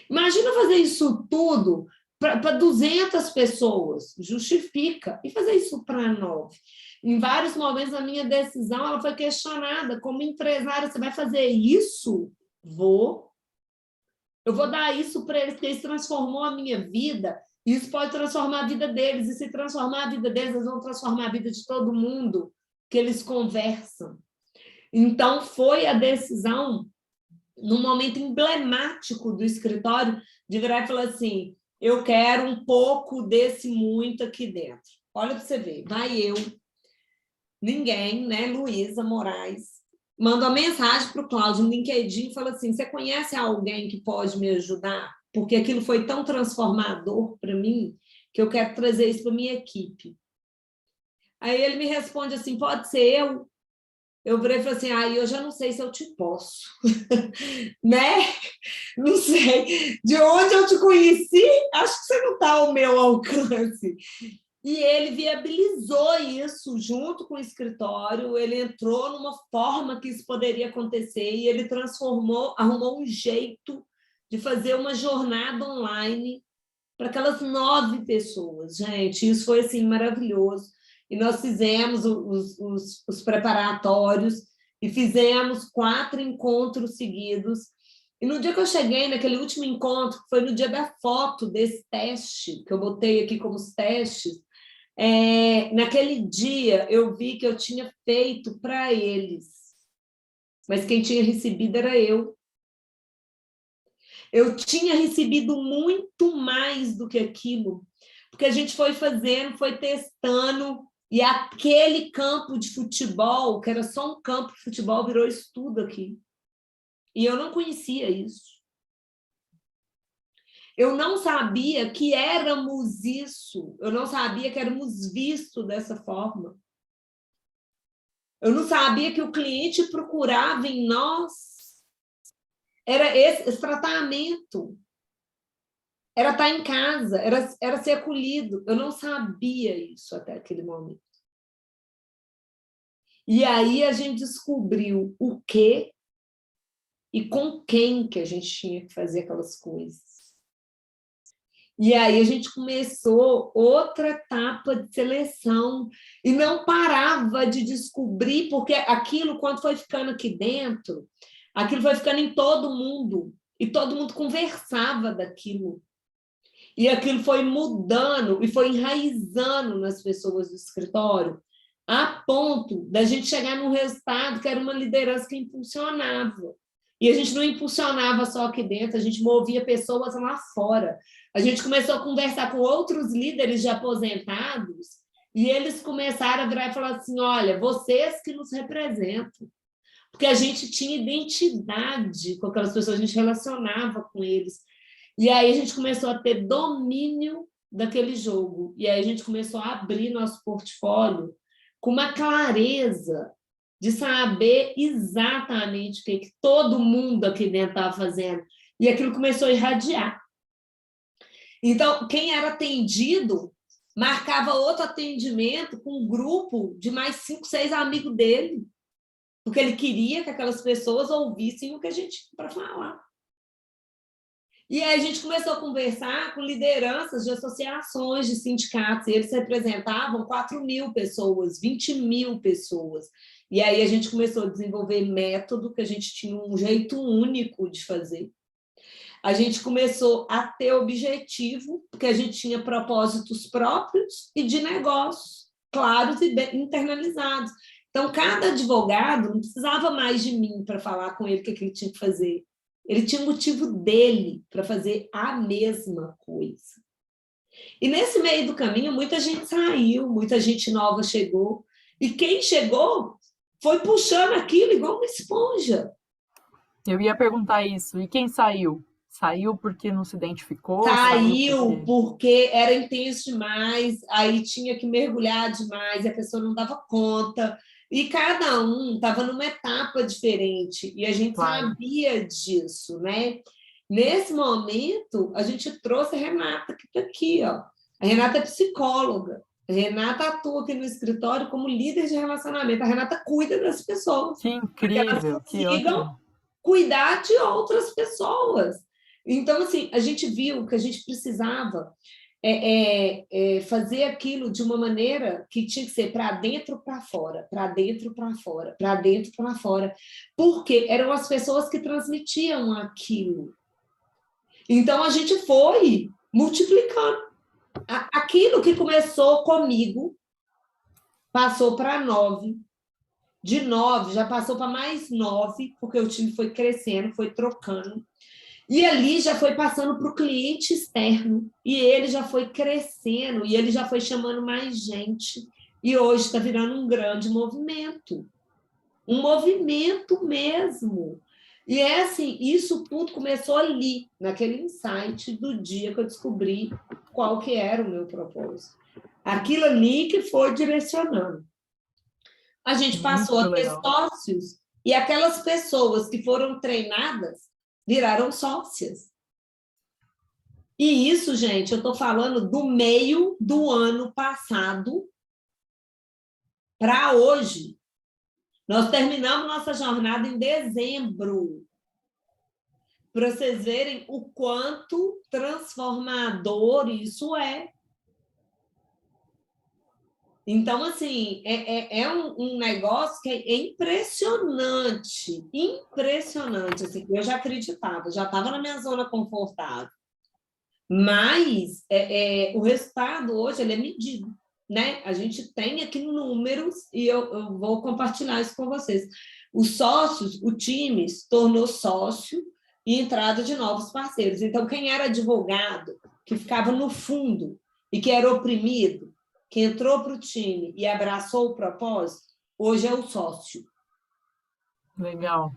Imagina fazer isso tudo para 200 pessoas. Justifica. E fazer isso para 9. Em vários momentos, a minha decisão ela foi questionada. Como empresária, você vai fazer isso? Vou. Eu vou dar isso para eles, porque isso transformou a minha vida. Isso pode transformar a vida deles, e se transformar a vida deles, eles vão transformar a vida de todo mundo que eles conversam. Então, foi a decisão, num momento emblemático do escritório, de virar e falar assim, eu quero um pouco desse muito aqui dentro. Olha para você ver, vai eu, ninguém, né, Luísa Moraes, manda uma mensagem para o Cláudio no LinkedIn e fala assim, você conhece alguém que pode me ajudar? Porque aquilo foi tão transformador para mim que eu quero trazer isso para a minha equipe. Aí ele me responde assim, pode ser eu? Eu virei e falei assim, eu já não sei se eu te posso. Né? Não sei. De onde eu te conheci, acho que você não está ao meu alcance. E ele viabilizou isso junto com o escritório, ele entrou numa forma que isso poderia acontecer e ele arrumou um jeito de fazer uma jornada online para aquelas 9 pessoas. Gente, isso foi assim, maravilhoso. E nós fizemos os preparatórios e fizemos 4 encontros seguidos. E no dia que eu cheguei, naquele último encontro, que foi no dia da foto desse teste, que eu botei aqui como os testes, naquele dia eu vi que eu tinha feito para eles, mas quem tinha recebido era eu. Eu tinha recebido muito mais do que aquilo, porque a gente foi fazendo, foi testando, e aquele campo de futebol, que era só um campo de futebol, virou estudo aqui. E eu não conhecia isso. Eu não sabia que éramos isso, eu não sabia que éramos vistos dessa forma. Eu não sabia que o cliente procurava em nós. Era esse tratamento. Era estar em casa, era ser acolhido. Eu não sabia isso até aquele momento. E aí a gente descobriu o quê e com quem que a gente tinha que fazer aquelas coisas. E aí a gente começou outra etapa de seleção e não parava de descobrir, porque aquilo, quando foi ficando aqui dentro, aquilo foi ficando em todo mundo, e todo mundo conversava daquilo. E aquilo foi mudando e foi enraizando nas pessoas do escritório, a ponto da gente chegar num resultado que era uma liderança que impulsionava. E a gente não impulsionava só aqui dentro, a gente movia pessoas lá fora. A gente começou a conversar com outros líderes de aposentados e eles começaram a virar e falar assim, olha, vocês que nos representam. Porque a gente tinha identidade com aquelas pessoas, a gente relacionava com eles. E aí a gente começou a ter domínio daquele jogo. E aí a gente começou a abrir nosso portfólio com uma clareza de saber exatamente o que todo mundo aqui dentro estava fazendo. E aquilo começou a irradiar. Então, quem era atendido marcava outro atendimento com um grupo de mais 5, 6 amigos dele, porque ele queria que aquelas pessoas ouvissem o que a gente tinha para falar. E aí a gente começou a conversar com lideranças de associações, de sindicatos, e eles representavam 4.000 pessoas, 20.000 pessoas. E aí a gente começou a desenvolver método, que a gente tinha um jeito único de fazer. A gente começou a ter objetivo, porque a gente tinha propósitos próprios e de negócios, claros e bem internalizados. Então, cada advogado não precisava mais de mim para falar com ele o que ele tinha que fazer. Ele tinha um motivo dele para fazer a mesma coisa. E nesse meio do caminho, muita gente saiu, muita gente nova chegou. E quem chegou foi puxando aquilo igual uma esponja. Eu ia perguntar isso. E quem saiu? Saiu porque não se identificou? Saiu porque era intenso demais, aí tinha que mergulhar demais, e a pessoa não dava conta. E cada um estava numa etapa diferente, e a gente sabia disso, né? Nesse momento, a gente trouxe a Renata, que está aqui, ó. A Renata é psicóloga. A Renata atua aqui no escritório como líder de relacionamento. A Renata cuida das pessoas. Que incrível, que ótimo. Cuidar de outras pessoas. Então, assim, a gente viu que a gente precisava fazer aquilo de uma maneira que tinha que ser para dentro, para fora, para dentro, para fora, para dentro, para fora, porque eram as pessoas que transmitiam aquilo. Então, a gente foi multiplicando. Aquilo que começou comigo passou para 9, de 9 já passou para mais 9, porque o time foi crescendo, foi trocando. E ali já foi passando para o cliente externo, e ele já foi crescendo, e ele já foi chamando mais gente. E hoje está virando um grande movimento. Um movimento mesmo. E é assim, isso tudo começou ali, naquele insight do dia que eu descobri qual que era o meu propósito. Aquilo ali que foi direcionando. A gente passou a ter sócios, e aquelas pessoas que foram treinadas viraram sócias. E isso, gente, eu estou falando do meio do ano passado para hoje. Nós terminamos nossa jornada em dezembro, para vocês verem o quanto transformador isso é. Então, assim, é um negócio que é impressionante, impressionante. Assim, eu já acreditava, já estava na minha zona confortável. Mas o resultado hoje ele é medido, né? A gente tem aqui números, e eu vou compartilhar isso com vocês. Os sócios, o time se tornou sócio e entrada de novos parceiros. Então, quem era advogado, que ficava no fundo e que era oprimido, que entrou para o time e abraçou o propósito, hoje é o sócio. Legal.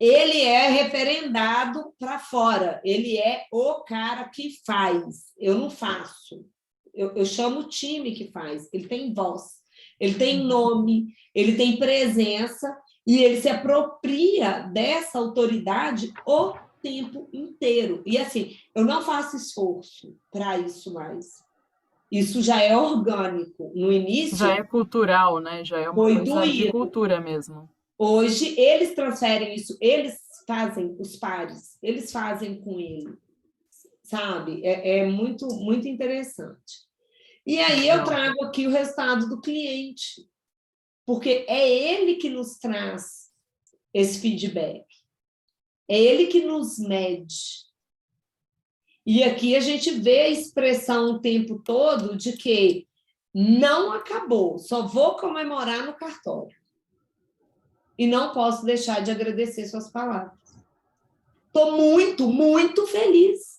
Ele é referendado para fora, ele é o cara que faz, eu não faço. Eu chamo o time que faz, ele tem voz, ele tem nome, ele tem presença, e ele se apropria dessa autoridade o tempo inteiro. E assim, eu não faço esforço para isso mais. Isso já é orgânico. No início... Já é cultural, né? Já é uma coisa de cultura mesmo. Hoje, eles transferem isso, eles fazem os pares, eles fazem com ele, sabe? É muito, muito interessante. E aí eu trago aqui o resultado do cliente, porque é ele que nos traz esse feedback, é ele que nos mede. E aqui a gente vê a expressão o tempo todo de que não acabou, só vou comemorar no cartório. E não posso deixar de agradecer suas palavras. Estou muito, muito feliz.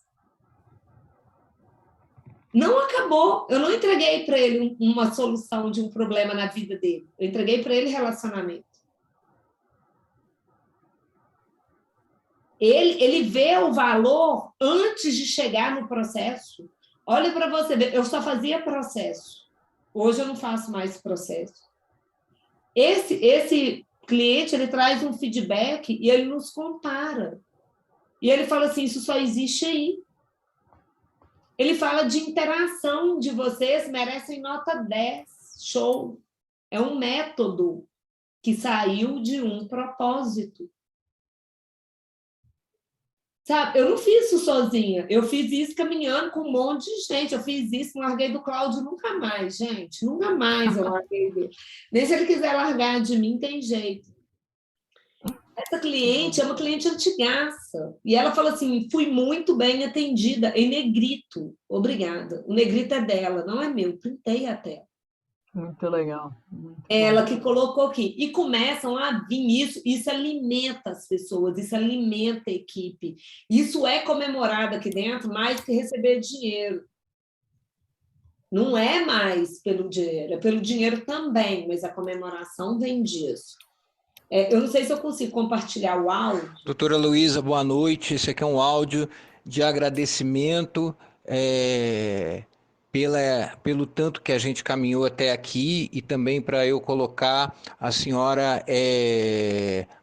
Não acabou. Eu não entreguei para ele uma solução de um problema na vida dele. Eu entreguei para ele relacionamento. Ele vê o valor antes de chegar no processo. Olha para você ver, eu só fazia processo. Hoje eu não faço mais processo. Esse cliente, ele traz um feedback e ele nos compara. E ele fala assim, isso só existe aí. Ele fala de interação de vocês, merecem nota 10. Show. É um método que saiu de um propósito. Sabe, eu não fiz isso sozinha, eu fiz isso caminhando com um monte de gente, eu fiz isso, não larguei do Cláudio nunca mais, gente, nunca mais eu larguei dele. Nem se ele quiser largar de mim, tem jeito. Essa cliente é uma cliente antigaça, e ela falou assim, fui muito bem atendida, em negrito, obrigada. O negrito é dela, não é meu, printei a tela. Muito legal. Muito Ela bom. que colocou aqui. E começam a vir isso alimenta as pessoas, isso alimenta a equipe. Isso é comemorado aqui dentro mais que receber dinheiro. Não é mais pelo dinheiro, é pelo dinheiro também, mas a comemoração vem disso. Eu não sei se eu consigo compartilhar o áudio. Doutora Luísa, boa noite. Esse aqui é um áudio de agradecimento pelo tanto que a gente caminhou até aqui e também para eu colocar a senhora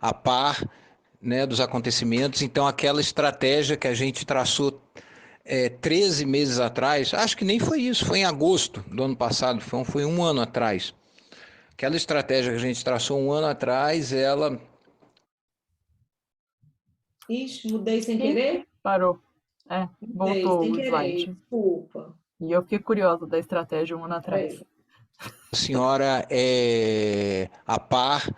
a par, né, dos acontecimentos. Então, aquela estratégia que a gente traçou 13 meses atrás, acho que nem foi isso, foi em agosto do ano passado, foi um ano atrás. Aquela estratégia que a gente traçou um ano atrás, ela... Ixi, mudei sem querer? Parou. Mudei Voltou sem o querer, slide. desculpa. E eu fiquei curiosa da estratégia um ano atrás. A senhora a par,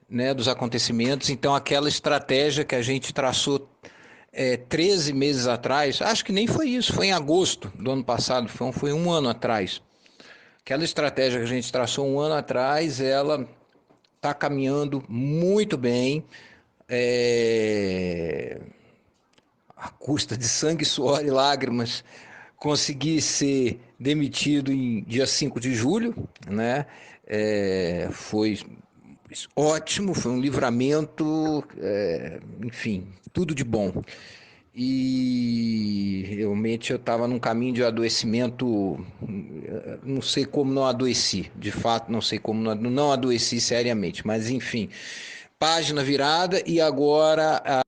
né, dos acontecimentos. Então, aquela estratégia que a gente traçou 13 meses atrás, acho que nem foi isso, foi em agosto do ano passado, foi um ano atrás. Aquela estratégia que a gente traçou um ano atrás, ela está caminhando muito bem, à custa de sangue, suor e lágrimas. Consegui ser demitido em dia 5 de julho, né? Foi ótimo, foi um livramento, enfim, tudo de bom. E realmente eu estava num caminho de adoecimento, não sei como não adoeci, de fato não sei como não adoeci seriamente, mas enfim, página virada e agora...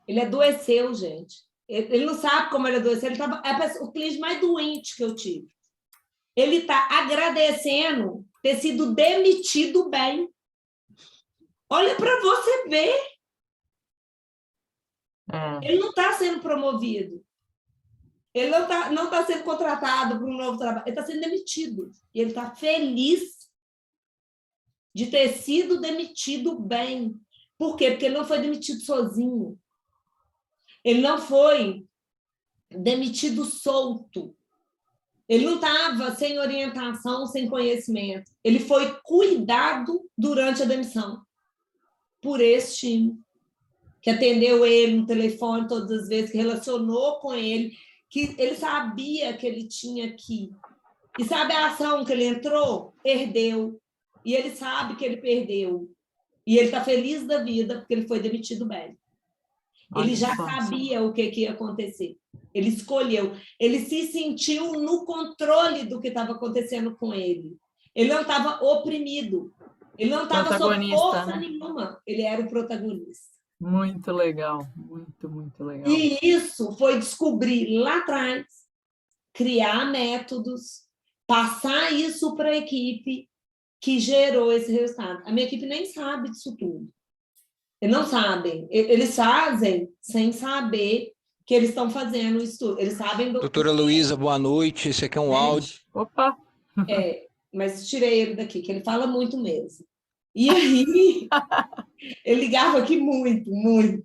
Ele adoeceu, gente. Ele não sabe como ele adoeceu, ele estava o cliente mais doente que eu tive. Ele está agradecendo ter sido demitido bem. Olha para você ver. Ele não está sendo promovido. Ele não tá sendo contratado para um novo trabalho. Ele está sendo demitido. E ele está feliz de ter sido demitido bem. Por quê? Porque ele não foi demitido sozinho. Ele não foi demitido solto. Ele não estava sem orientação, sem conhecimento. Ele foi cuidado durante a demissão por esse time, que atendeu ele no telefone todas as vezes, que relacionou com ele, que ele sabia que ele tinha que... E sabe a ação que ele entrou? Perdeu. E ele sabe que ele perdeu. E ele está feliz da vida porque ele foi demitido bem. Ele já sabia o que ia acontecer. Ele escolheu. Ele se sentiu no controle do que estava acontecendo com ele. Ele não estava oprimido. Ele não estava sob força nenhuma. Ele era o protagonista. Muito legal. Muito, muito legal. E isso foi descobrir lá atrás, criar métodos, passar isso para a equipe que gerou esse resultado. A minha equipe nem sabe disso tudo. Eles não sabem. Eles fazem sem saber que eles estão fazendo o estudo. Eles sabem... Doutora Luísa, boa noite. Esse aqui é um áudio. Opa! Mas tirei ele daqui, que ele fala muito mesmo. E aí, ele ligava aqui muito, muito.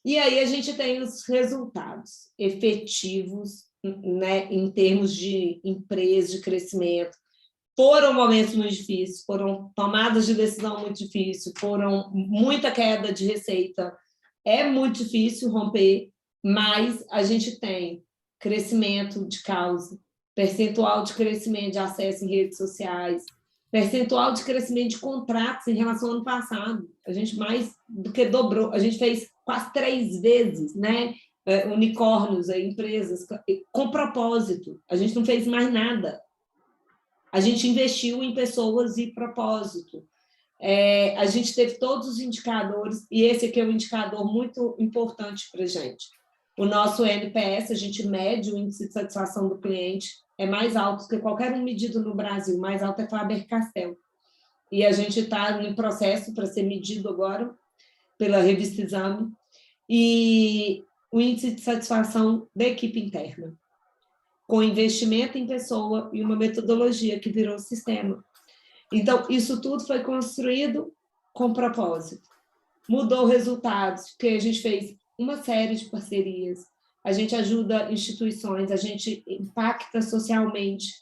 E aí a gente tem os resultados efetivos, né, em termos de empresa, de crescimento. Foram momentos muito difíceis, foram tomadas de decisão muito difíceis, foram muita queda de receita. É muito difícil romper, mas a gente tem crescimento de causa, percentual de crescimento de acesso em redes sociais, percentual de crescimento de contratos em relação ao ano passado. A gente mais do que dobrou, a gente fez quase 3 vezes, né, unicórnios, empresas com propósito. A gente não fez mais nada. A gente investiu em pessoas e propósito. A gente teve todos os indicadores, e esse aqui é um indicador muito importante para a gente. O nosso NPS, a gente mede o índice de satisfação do cliente, é mais alto que qualquer um medido no Brasil, mais alto é Faber-Castell. E a gente está em processo para ser medido agora pela revista Exame, e o índice de satisfação da equipe interna, com investimento em pessoa e uma metodologia que virou sistema. Então, isso tudo foi construído com propósito. Mudou resultados, porque a gente fez uma série de parcerias, a gente ajuda instituições, a gente impacta socialmente,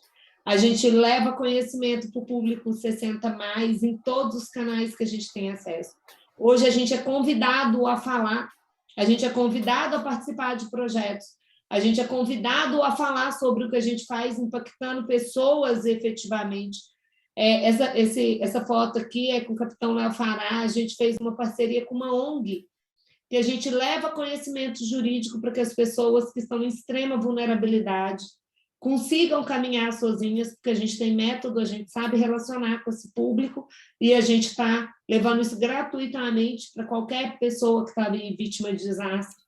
a gente leva conhecimento para o público 60+, em todos os canais que a gente tem acesso. Hoje a gente é convidado a falar, a gente é convidado a participar de projetos, a gente é convidado a falar sobre o que a gente faz, impactando pessoas efetivamente. Essa foto aqui é com o Capitão Léo Fará, a gente fez uma parceria com uma ONG, que a gente leva conhecimento jurídico para que as pessoas que estão em extrema vulnerabilidade consigam caminhar sozinhas, porque a gente tem método, a gente sabe relacionar com esse público, e a gente está levando isso gratuitamente para qualquer pessoa que está vítima de desastre.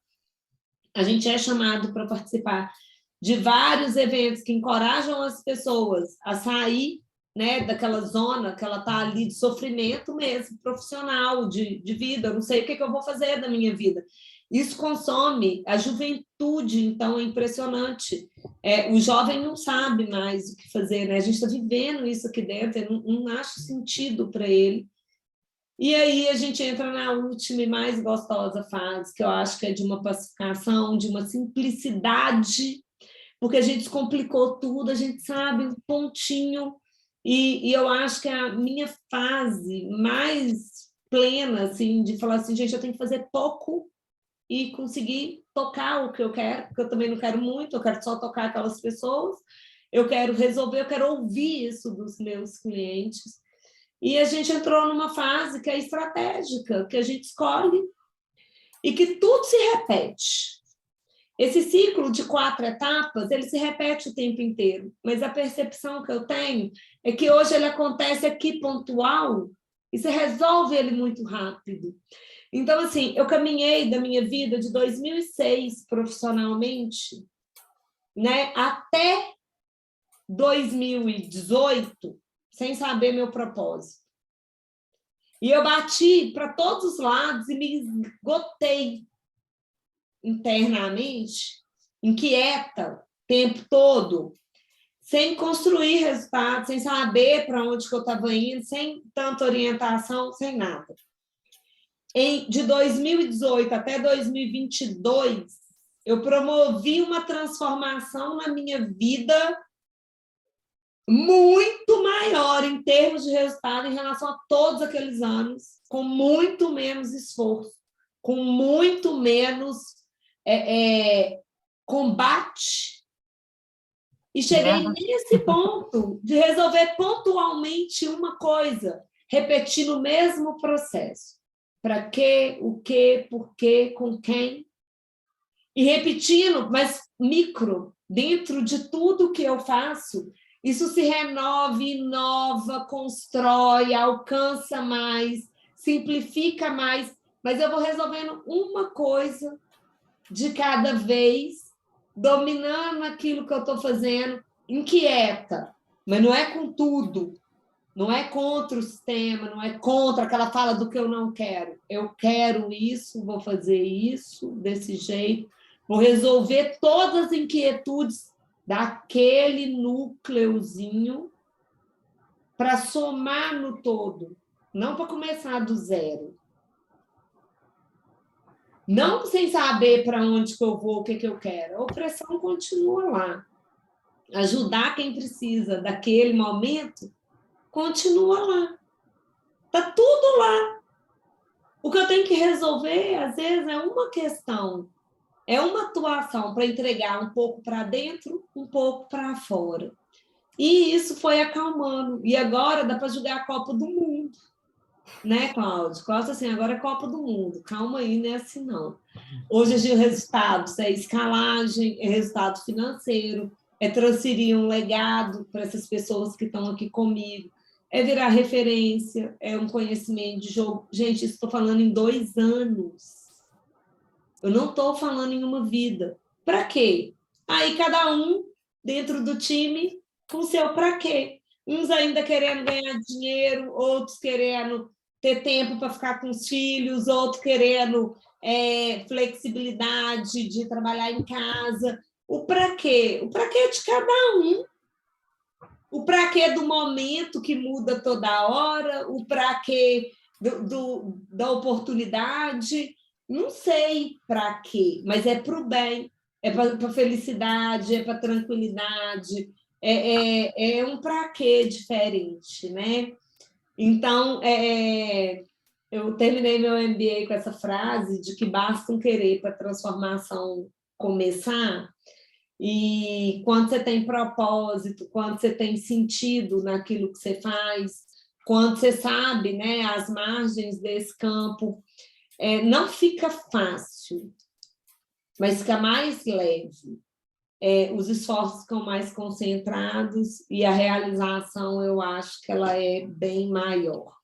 A gente é chamado para participar de vários eventos que encorajam as pessoas a sair, né, daquela zona que ela está ali de sofrimento mesmo, profissional, de vida. Eu não sei o que eu vou fazer da minha vida. Isso consome a juventude, então é impressionante. O jovem não sabe mais o que fazer, né? A gente está vivendo isso aqui dentro, não acho sentido para ele. E aí a gente entra na última e mais gostosa fase, que eu acho que é de uma pacificação, de uma simplicidade, porque a gente descomplicou tudo, a gente sabe um pontinho, e eu acho que é a minha fase mais plena, assim, de falar assim, gente, eu tenho que fazer pouco e conseguir tocar o que eu quero, porque eu também não quero muito, eu quero só tocar aquelas pessoas, eu quero resolver, eu quero ouvir isso dos meus clientes. E a gente entrou numa fase que é estratégica, que a gente escolhe e que tudo se repete. Esse ciclo de 4 etapas, ele se repete o tempo inteiro, mas a percepção que eu tenho é que hoje ele acontece aqui pontual e se resolve ele muito rápido. Então, assim, eu caminhei da minha vida de 2006 profissionalmente, né, até 2018, sem saber meu propósito. E eu bati para todos os lados e me esgotei internamente, inquieta, o tempo todo, sem construir resultados, sem saber para onde que eu estava indo, sem tanta orientação, sem nada. De 2018 até 2022, eu promovi uma transformação na minha vida muito maior em termos de resultado em relação a todos aqueles anos, com muito menos esforço, com muito menos combate. E cheguei nesse ponto de resolver pontualmente uma coisa, repetindo o mesmo processo. Para quê, o quê, por quê, com quem. E repetindo, mas micro, dentro de tudo que eu faço, isso se renova, inova, constrói, alcança mais, simplifica mais, mas eu vou resolvendo uma coisa de cada vez, dominando aquilo que eu estou fazendo, inquieta, mas não é com tudo, não é contra o sistema, não é contra aquela fala do que eu não quero. Eu quero isso, vou fazer isso, desse jeito, vou resolver todas as inquietudes daquele núcleozinho para somar no todo, não para começar do zero. Não sem saber para onde que eu vou, o que eu quero. A opressão continua lá. Ajudar quem precisa daquele momento continua lá. Está tudo lá. O que eu tenho que resolver, às vezes, é uma questão, é uma atuação para entregar um pouco para dentro, um pouco para fora. E isso foi acalmando. E agora dá para jogar a Copa do Mundo. né, Cláudio? Cláudio, assim, agora é Copa do Mundo, calma aí, não é assim, não. Hoje o resultado é escalagem, é resultado financeiro, é transferir um legado para essas pessoas que estão aqui comigo, é virar referência, é um conhecimento de jogo. Gente, isso estou falando em 2 anos. Eu não estou falando em uma vida. Para quê? Aí cada um, dentro do time, com o seu para quê. Uns ainda querendo ganhar dinheiro, outros querendo ter tempo para ficar com os filhos, outros querendo flexibilidade de trabalhar em casa. O para quê? O para quê é de cada um. O para quê do momento que muda toda hora, o para quê da oportunidade. Não sei para quê, mas é para o bem, é para a felicidade, é para a tranquilidade, é um para quê diferente, né? Então, eu terminei meu MBA com essa frase de que basta um querer para a transformação começar, e quando você tem propósito, quando você tem sentido naquilo que você faz, quando você sabe, né, as margens desse campo, não fica fácil, mas fica mais leve. Os esforços ficam mais concentrados e a realização, eu acho que ela é bem maior.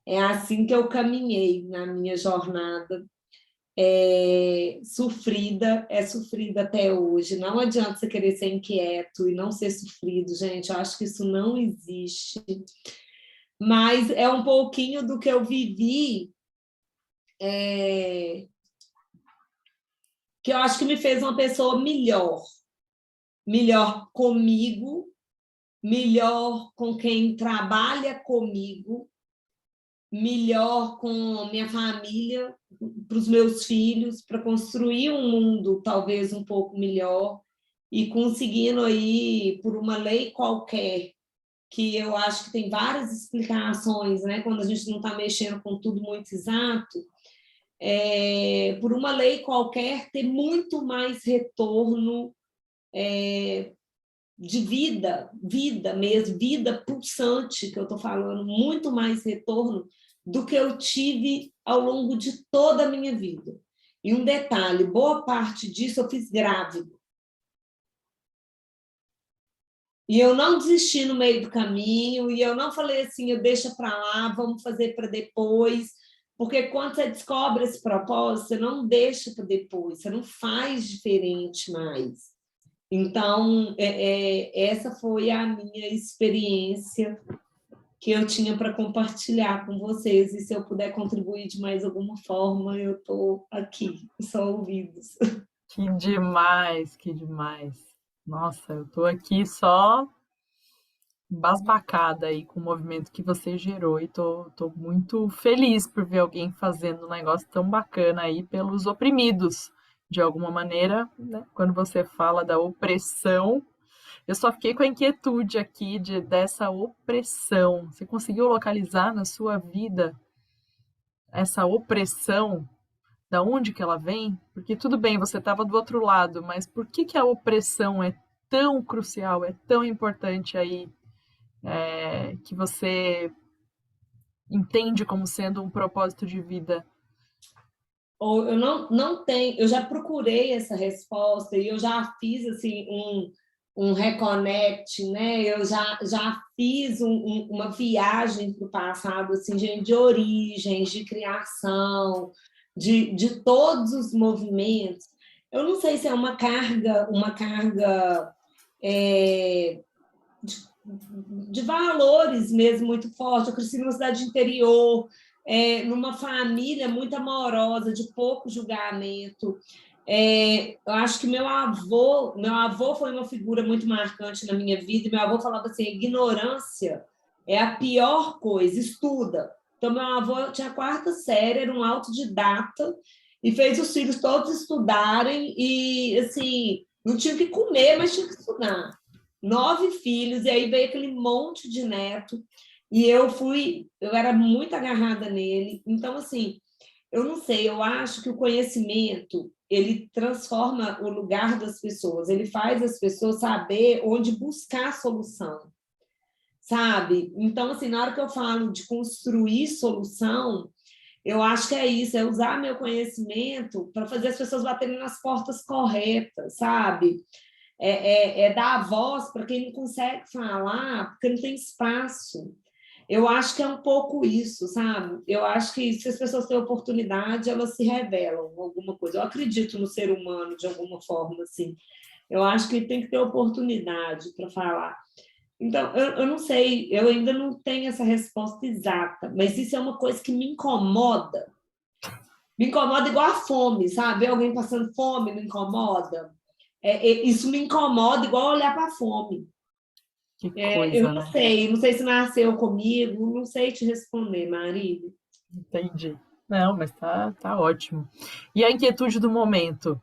É assim que eu caminhei na minha jornada. Sofrida, é sofrida até hoje. Não adianta você querer ser inquieto e não ser sofrido, gente. Eu acho que isso não existe. Mas é um pouquinho do que eu vivi, que eu acho que me fez uma pessoa melhor. Melhor comigo, melhor com quem trabalha comigo, melhor com minha família, para os meus filhos, para construir um mundo talvez um pouco melhor e conseguindo aí, por uma lei qualquer, que eu acho que tem várias explicações, né? Quando a gente não está mexendo com tudo muito exato, por uma lei qualquer, ter muito mais retorno de vida mesmo, vida pulsante, que eu estou falando, muito mais retorno do que eu tive ao longo de toda a minha vida. E um detalhe, boa parte disso eu fiz grávida. E eu não desisti no meio do caminho, e eu não falei assim, eu deixa para lá, vamos fazer para depois, porque quando você descobre esse propósito, você não deixa para depois, você não faz diferente mais. Então, essa foi a minha experiência que eu tinha para compartilhar com vocês, e se eu puder contribuir de mais alguma forma, eu estou aqui, só ouvidos. Que demais, que demais. Nossa, eu estou aqui só embasbacada aí com o movimento que você gerou e tô muito feliz por ver alguém fazendo um negócio tão bacana aí pelos oprimidos, de alguma maneira, né? Quando você fala da opressão, eu só fiquei com a inquietude aqui dessa opressão. Você conseguiu localizar na sua vida essa opressão? Da onde que ela vem? Porque tudo bem, você estava do outro lado, mas por que a opressão é tão crucial, é tão importante aí, que você entende como sendo um propósito de vida? Ou eu não tenho, eu já procurei essa resposta e eu já fiz assim um reconnect, né? Eu já fiz uma viagem para o passado, assim, de origens, de criação, de todos os movimentos. Eu não sei se é uma carga de valores mesmo muito forte. Eu cresci numa cidade interior, numa família muito amorosa, de pouco julgamento. Eu acho que meu avô foi uma figura muito marcante na minha vida, e meu avô falava assim, ignorância é a pior coisa, estuda. Então, meu avô tinha a 4ª série, era um autodidata, e fez os filhos todos estudarem, e assim, não tinha o que comer, mas tinha que estudar. 9 filhos, e aí veio aquele monte de neto, e eu era muito agarrada nele. Então, assim, eu não sei, eu acho que o conhecimento, ele transforma o lugar das pessoas, ele faz as pessoas saber onde buscar a solução. sabe? Então, assim, na hora que eu falo de construir solução, eu acho que é isso, é usar meu conhecimento para fazer as pessoas baterem nas portas corretas, sabe? É dar a voz para quem não consegue falar, porque não tem espaço. Eu acho que é um pouco isso, sabe? Eu acho que se as pessoas têm oportunidade, elas se revelam alguma coisa. Eu acredito no ser humano de alguma forma, assim. Eu acho que tem que ter oportunidade para falar. Então, eu não sei, eu ainda não tenho essa resposta exata, mas isso é uma coisa que me incomoda. Me incomoda igual a fome, sabe? Ver alguém passando fome me incomoda. Isso me incomoda igual olhar para a fome. Que Eu coisa, não né? sei, não sei se nasceu comigo, não sei te responder, Marília. Entendi. Não, mas tá ótimo. E a inquietude do momento?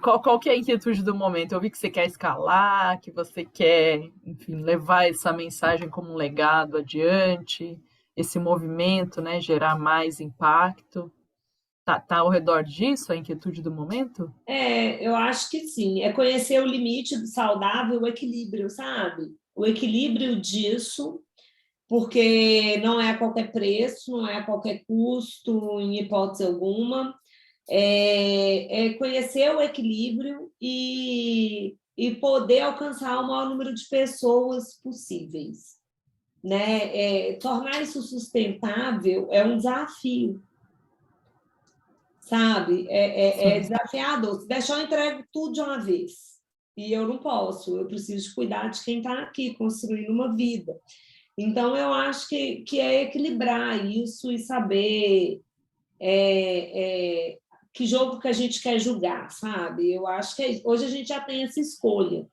Qual que é a inquietude do momento? Eu vi que você quer escalar, que você quer, enfim, levar essa mensagem como um legado adiante, esse movimento, né, gerar mais impacto. Tá ao redor disso a inquietude do momento? Eu acho que sim. É conhecer o limite do saudável, o equilíbrio, sabe? O equilíbrio disso, porque não é a qualquer preço, não é a qualquer custo, em hipótese alguma. É conhecer o equilíbrio e poder alcançar o maior número de pessoas possíveis, né? Tornar isso sustentável é um desafio, sabe? É Sim, desafiador. Se deixar, eu entrego tudo de uma vez. E eu não posso, eu preciso cuidar de quem está aqui, construindo uma vida. Então, eu acho que é equilibrar isso e saber que jogo que a gente quer jogar, sabe? Eu acho que hoje a gente já tem essa escolha.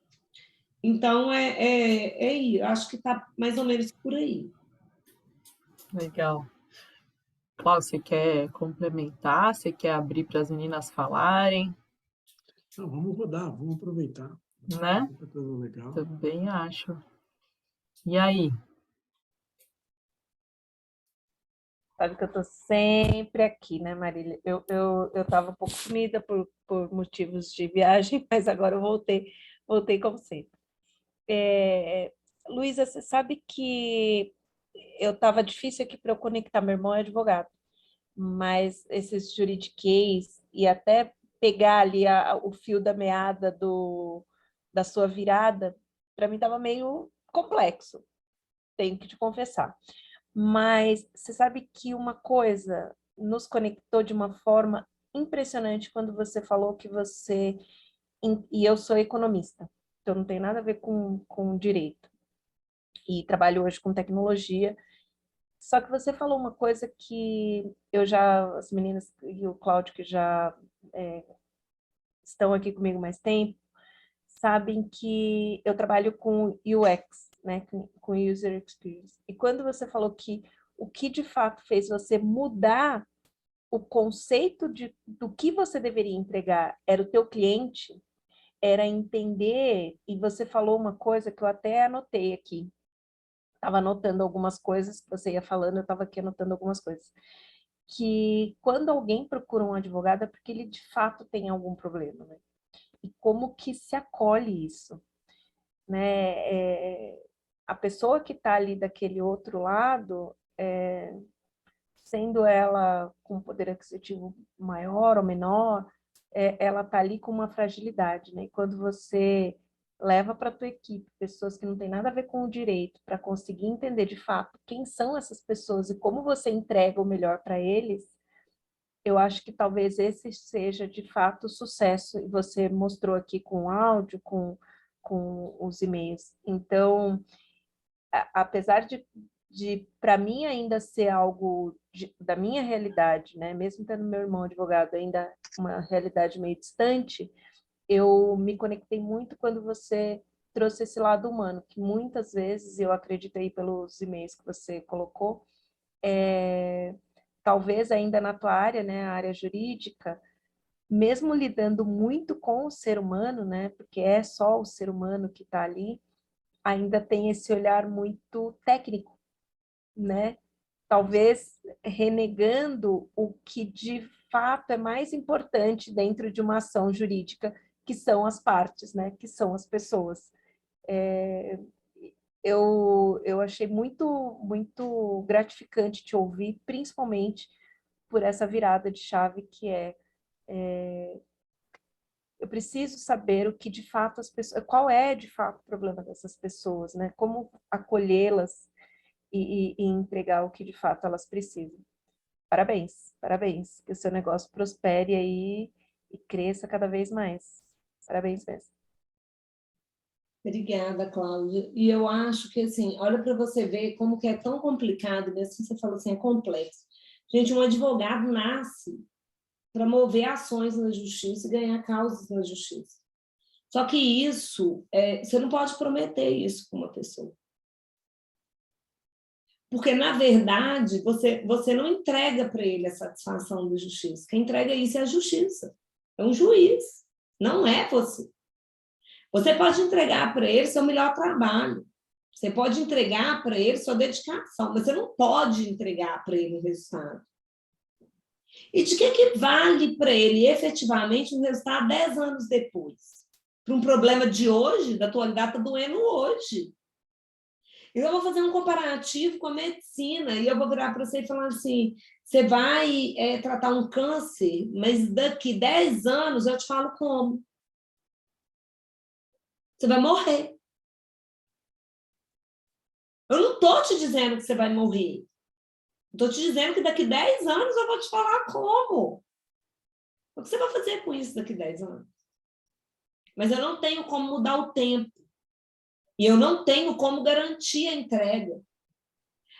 Então, eu acho que está mais ou menos por aí. legal. Cláudio, você quer complementar? Você quer abrir para as meninas falarem, Então, vamos rodar, vamos aproveitar. Acho que tem né? muita coisa legal. Também acho. E aí? Sabe que eu estou sempre aqui, né, Marília? Eu estava um pouco sumida por motivos de viagem, mas agora eu voltei como sempre. Luísa, você sabe que eu estava difícil aqui para eu conectar, meu irmão é advogado, mas esses juridiquês e até pegar ali o fio da meada da sua virada, para mim estava meio complexo, tenho que te confessar. Mas você sabe que uma coisa nos conectou de uma forma impressionante quando você falou que você... E eu sou economista, então não tem nada a ver com direito. E trabalho hoje com tecnologia. Só que você falou uma coisa que as meninas e o Cláudio, que já estão aqui comigo mais tempo, sabem que eu trabalho com UX, né, com User Experience. E quando você falou que o que de fato fez você mudar o conceito do que você deveria entregar era o teu cliente, era entender, e você falou uma coisa que eu até anotei aqui. Estava anotando algumas coisas que você ia falando, eu estava aqui anotando algumas coisas. Que quando alguém procura um advogado é porque ele de fato tem algum problema, né? E como que se acolhe isso, né? A pessoa que está ali daquele outro lado, sendo ela com um poder aquisitivo maior ou menor, ela está ali com uma fragilidade, né? E quando você leva para a tua equipe pessoas que não têm nada a ver com o direito, para conseguir entender de fato quem são essas pessoas e como você entrega o melhor para eles, eu acho que talvez esse seja de fato o sucesso, e você mostrou aqui com o áudio, com os e-mails. Então, apesar de para mim ainda ser algo da minha realidade, né? Mesmo tendo meu irmão advogado ainda uma realidade meio distante, eu me conectei muito quando você trouxe esse lado humano, que muitas vezes, eu acredito aí pelos e-mails que você colocou, talvez ainda na tua área, né, a área jurídica, mesmo lidando muito com o ser humano, né, porque é só o ser humano que está ali, ainda tem esse olhar muito técnico, né? Talvez renegando o que de fato é mais importante dentro de uma ação jurídica, que são as partes, né? Que são as pessoas. eu achei muito gratificante te ouvir, principalmente por essa virada de chave que eu preciso saber o que de fato as pessoas, qual é de fato o problema dessas pessoas, né? Como acolhê-las e entregar o que de fato elas precisam. Parabéns, parabéns, que o seu negócio prospere aí e cresça cada vez mais. Parabéns mesmo. Obrigada, Cláudia. E eu acho que, assim, olha para você ver como que é tão complicado, mesmo que você falou assim, é complexo. Gente, um advogado nasce para mover ações na justiça e ganhar causas na justiça. Só que isso, você não pode prometer isso para uma pessoa. Porque, na verdade, você não entrega para ele a satisfação da justiça. Quem entrega isso é a justiça. É um juiz. Não é você. Você pode entregar para ele seu melhor trabalho. Você pode entregar para ele sua dedicação, mas você não pode entregar para ele o resultado. E de que vale para ele efetivamente um resultado 10 anos depois? Para um problema de hoje, da atualidade, está doendo hoje. Eu vou fazer um comparativo com a medicina e eu vou virar para você e falar assim, você vai tratar um câncer, mas daqui 10 anos eu te falo como. Você vai morrer. Eu não estou te dizendo que você vai morrer. Estou te dizendo que daqui 10 anos eu vou te falar como. O que você vai fazer com isso daqui 10 anos? Mas eu não tenho como mudar o tempo. E eu não tenho como garantir a entrega.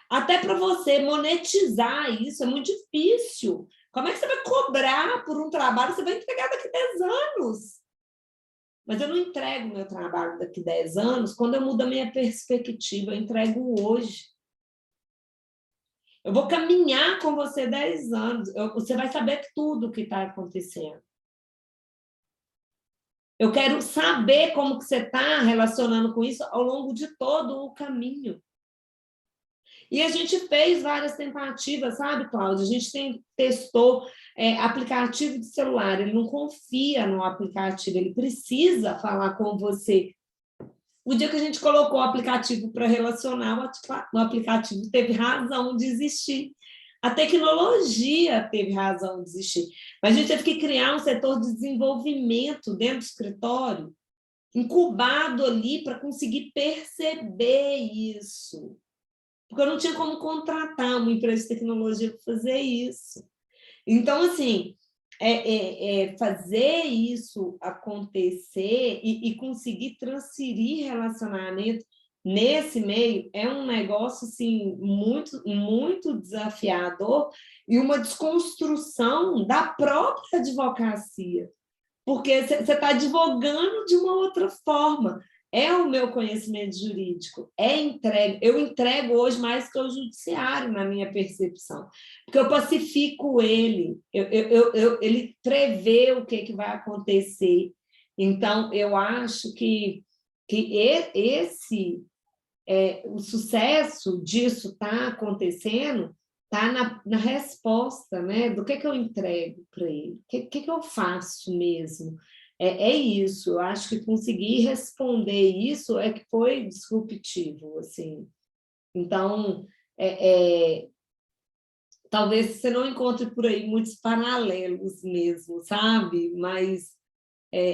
Até para você monetizar isso é muito difícil. Como é que você vai cobrar por um trabalho que você vai entregar daqui 10 anos? Mas eu não entrego meu trabalho daqui 10 anos quando eu mudo a minha perspectiva, eu entrego hoje. Eu vou caminhar com você 10 anos, você vai saber tudo o que está acontecendo. Eu quero saber como que você está relacionando com isso ao longo de todo o caminho. E a gente fez várias tentativas, sabe, Cláudia? A gente testou aplicativo de celular, ele não confia no aplicativo, ele precisa falar com você. O dia que a gente colocou o aplicativo para relacionar, o aplicativo teve razão de existir. A tecnologia teve razão de existir. Mas a gente teve que criar um setor de desenvolvimento dentro do escritório, incubado ali para conseguir perceber isso. Porque eu não tinha como contratar uma empresa de tecnologia para fazer isso. Então, assim, fazer isso acontecer e conseguir transferir relacionamento nesse meio é um negócio assim, muito, muito desafiador e uma desconstrução da própria advocacia, porque você está advogando de uma outra forma. É o meu conhecimento jurídico, eu entrego hoje mais que o judiciário, na minha percepção, porque eu pacifico ele, ele prevê o que vai acontecer. Então, eu acho que o sucesso disso está acontecendo, está na resposta, né? Do que eu entrego para ele, o que eu faço mesmo. É isso, eu acho que conseguir responder isso é que foi disruptivo, assim. Então, talvez você não encontre por aí muitos paralelos mesmo, sabe? Mas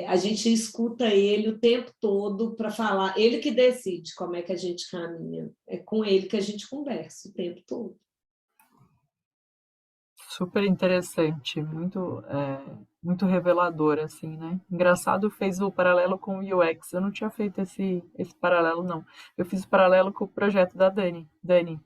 a gente escuta ele o tempo todo para falar, ele que decide como é que a gente caminha, é com ele que a gente conversa o tempo todo. Super interessante, muito revelador, assim, né? Engraçado, fez o paralelo com o UX. Eu não tinha feito esse paralelo, não. Eu fiz o paralelo com o projeto da Dani. Dani.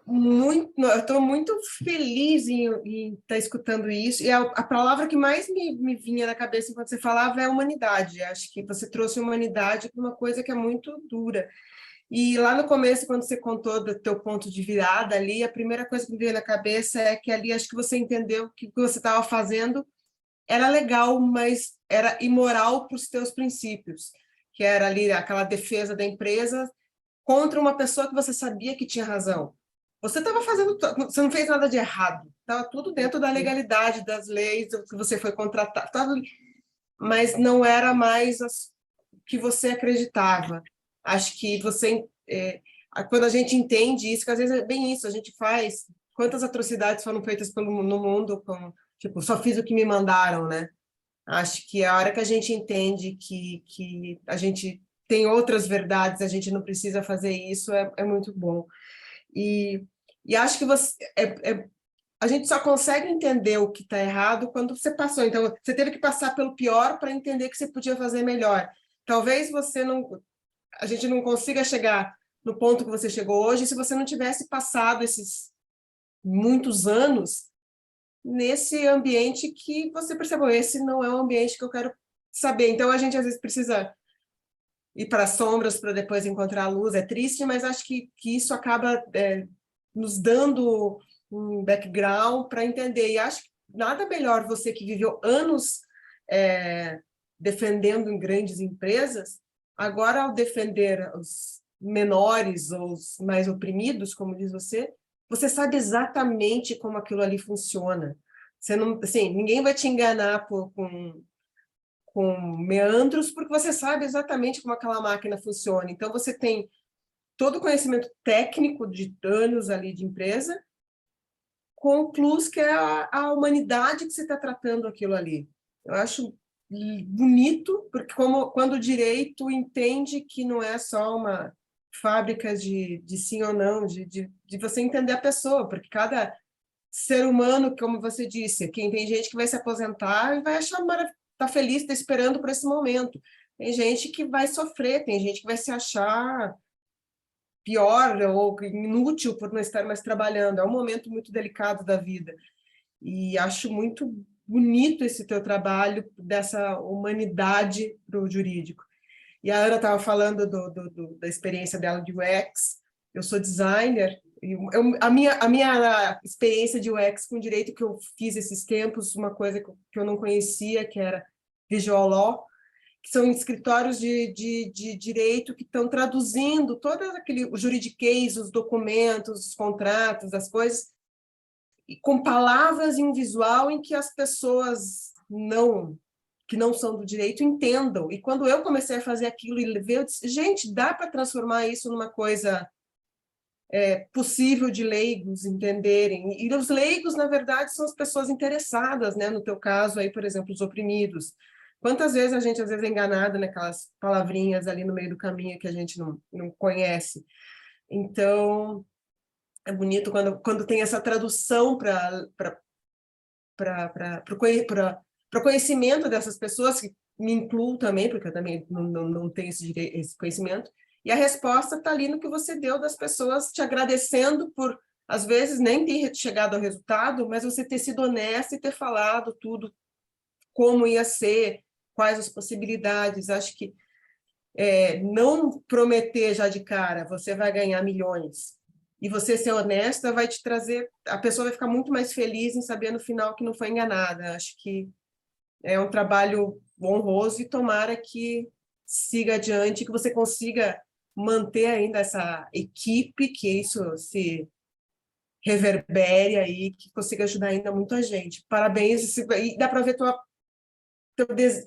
Eu estou muito feliz em estar escutando isso, e a palavra que mais me vinha na cabeça enquanto você falava é humanidade. Acho que você trouxe humanidade para uma coisa que é muito dura. E lá no começo, quando você contou do teu ponto de virada ali, a primeira coisa que me veio na cabeça é que ali acho que você entendeu que o que você estava fazendo era legal, mas era imoral para os teus princípios, que era ali aquela defesa da empresa contra uma pessoa que você sabia que tinha razão. Você estava fazendo, você não fez nada de errado, estava tudo dentro da legalidade, das leis, que você foi contratado, mas não era mais que você acreditava. Acho que quando a gente entende isso, que às vezes é bem isso, a gente faz... Quantas atrocidades foram feitas no mundo, tipo, só fiz o que me mandaram, né? Acho que a hora que a gente entende que a gente tem outras verdades, a gente não precisa fazer isso, é muito bom. E acho que a gente só consegue entender o que está errado quando você passou. Então, você teve que passar pelo pior para entender que você podia fazer melhor. Talvez a gente não consiga chegar no ponto que você chegou hoje se você não tivesse passado esses muitos anos nesse ambiente que você percebeu, esse não é o ambiente que eu quero saber. Então, a gente às vezes precisa ir para as sombras para depois encontrar a luz. É triste, mas acho que isso acaba nos dando um background para entender. E acho que nada melhor você que viveu anos defendendo em grandes empresas, agora ao defender os menores ou os mais oprimidos, como diz você sabe exatamente como aquilo ali funciona. Você não, assim, ninguém vai te enganar com meandros, porque você sabe exatamente como aquela máquina funciona. Então, você tem todo o conhecimento técnico de anos ali de empresa, com o plus que é a humanidade que você está tratando aquilo ali. Eu acho bonito, porque quando o direito entende que não é só uma fábrica de sim ou não, de você entender a pessoa, porque cada ser humano, como você disse, tem gente que vai se aposentar e vai achar maravilhoso, tá feliz, está esperando por esse momento. Tem gente que vai sofrer, tem gente que vai se achar pior ou inútil por não estar mais trabalhando. É um momento muito delicado da vida. E acho muito bonito esse teu trabalho dessa humanidade para o jurídico. E a Ana estava falando da experiência dela de UX. Eu sou designer. A minha experiência de UX com direito que eu fiz esses tempos, uma coisa que eu não conhecia, que era Visual Law, que são escritórios de direito que estão traduzindo todo o juridiquês, os documentos, os contratos, as coisas, e com palavras em um visual em que as pessoas que não são do direito entendam. E quando eu comecei a fazer aquilo e ver, eu disse, gente, dá para transformar isso numa coisa possível de leigos entenderem. E os leigos, na verdade, são as pessoas interessadas, né? No teu caso, aí, por exemplo, os oprimidos. Quantas vezes a gente, às vezes, é enganada naquelas palavrinhas ali no meio do caminho que a gente não conhece. Então, é bonito quando tem essa tradução para o conhecimento dessas pessoas, que me incluo também, porque eu também não tenho esse conhecimento, e a resposta está ali no que você deu, das pessoas te agradecendo por, às vezes, nem ter chegado ao resultado, mas você ter sido honesta e ter falado tudo, como ia ser, quais as possibilidades. Acho que não prometer já de cara, você vai ganhar milhões, e você ser honesta vai te trazer, a pessoa vai ficar muito mais feliz em saber no final que não foi enganada. Acho que é um trabalho honroso e tomara que siga adiante, que você consiga manter ainda essa equipe, que isso se reverbere aí, que consiga ajudar ainda muita gente. Parabéns, e dá para ver tua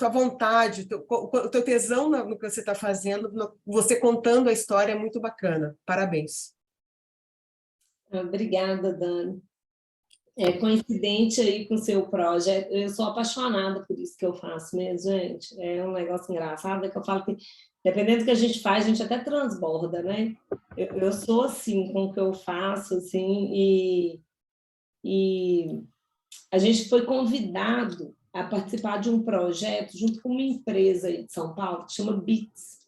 vontade, o teu tesão no que você está fazendo, você contando a história é muito bacana. Parabéns. Obrigada, Dani. É coincidente aí com o seu projeto. Eu sou apaixonada por isso que eu faço mesmo, gente. É um negócio engraçado, que eu falo que, dependendo do que a gente faz, a gente até transborda, né? Eu sou assim, com o que eu faço, assim, e a gente foi convidado a participar de um projeto junto com uma empresa aí de São Paulo, que chama Bits,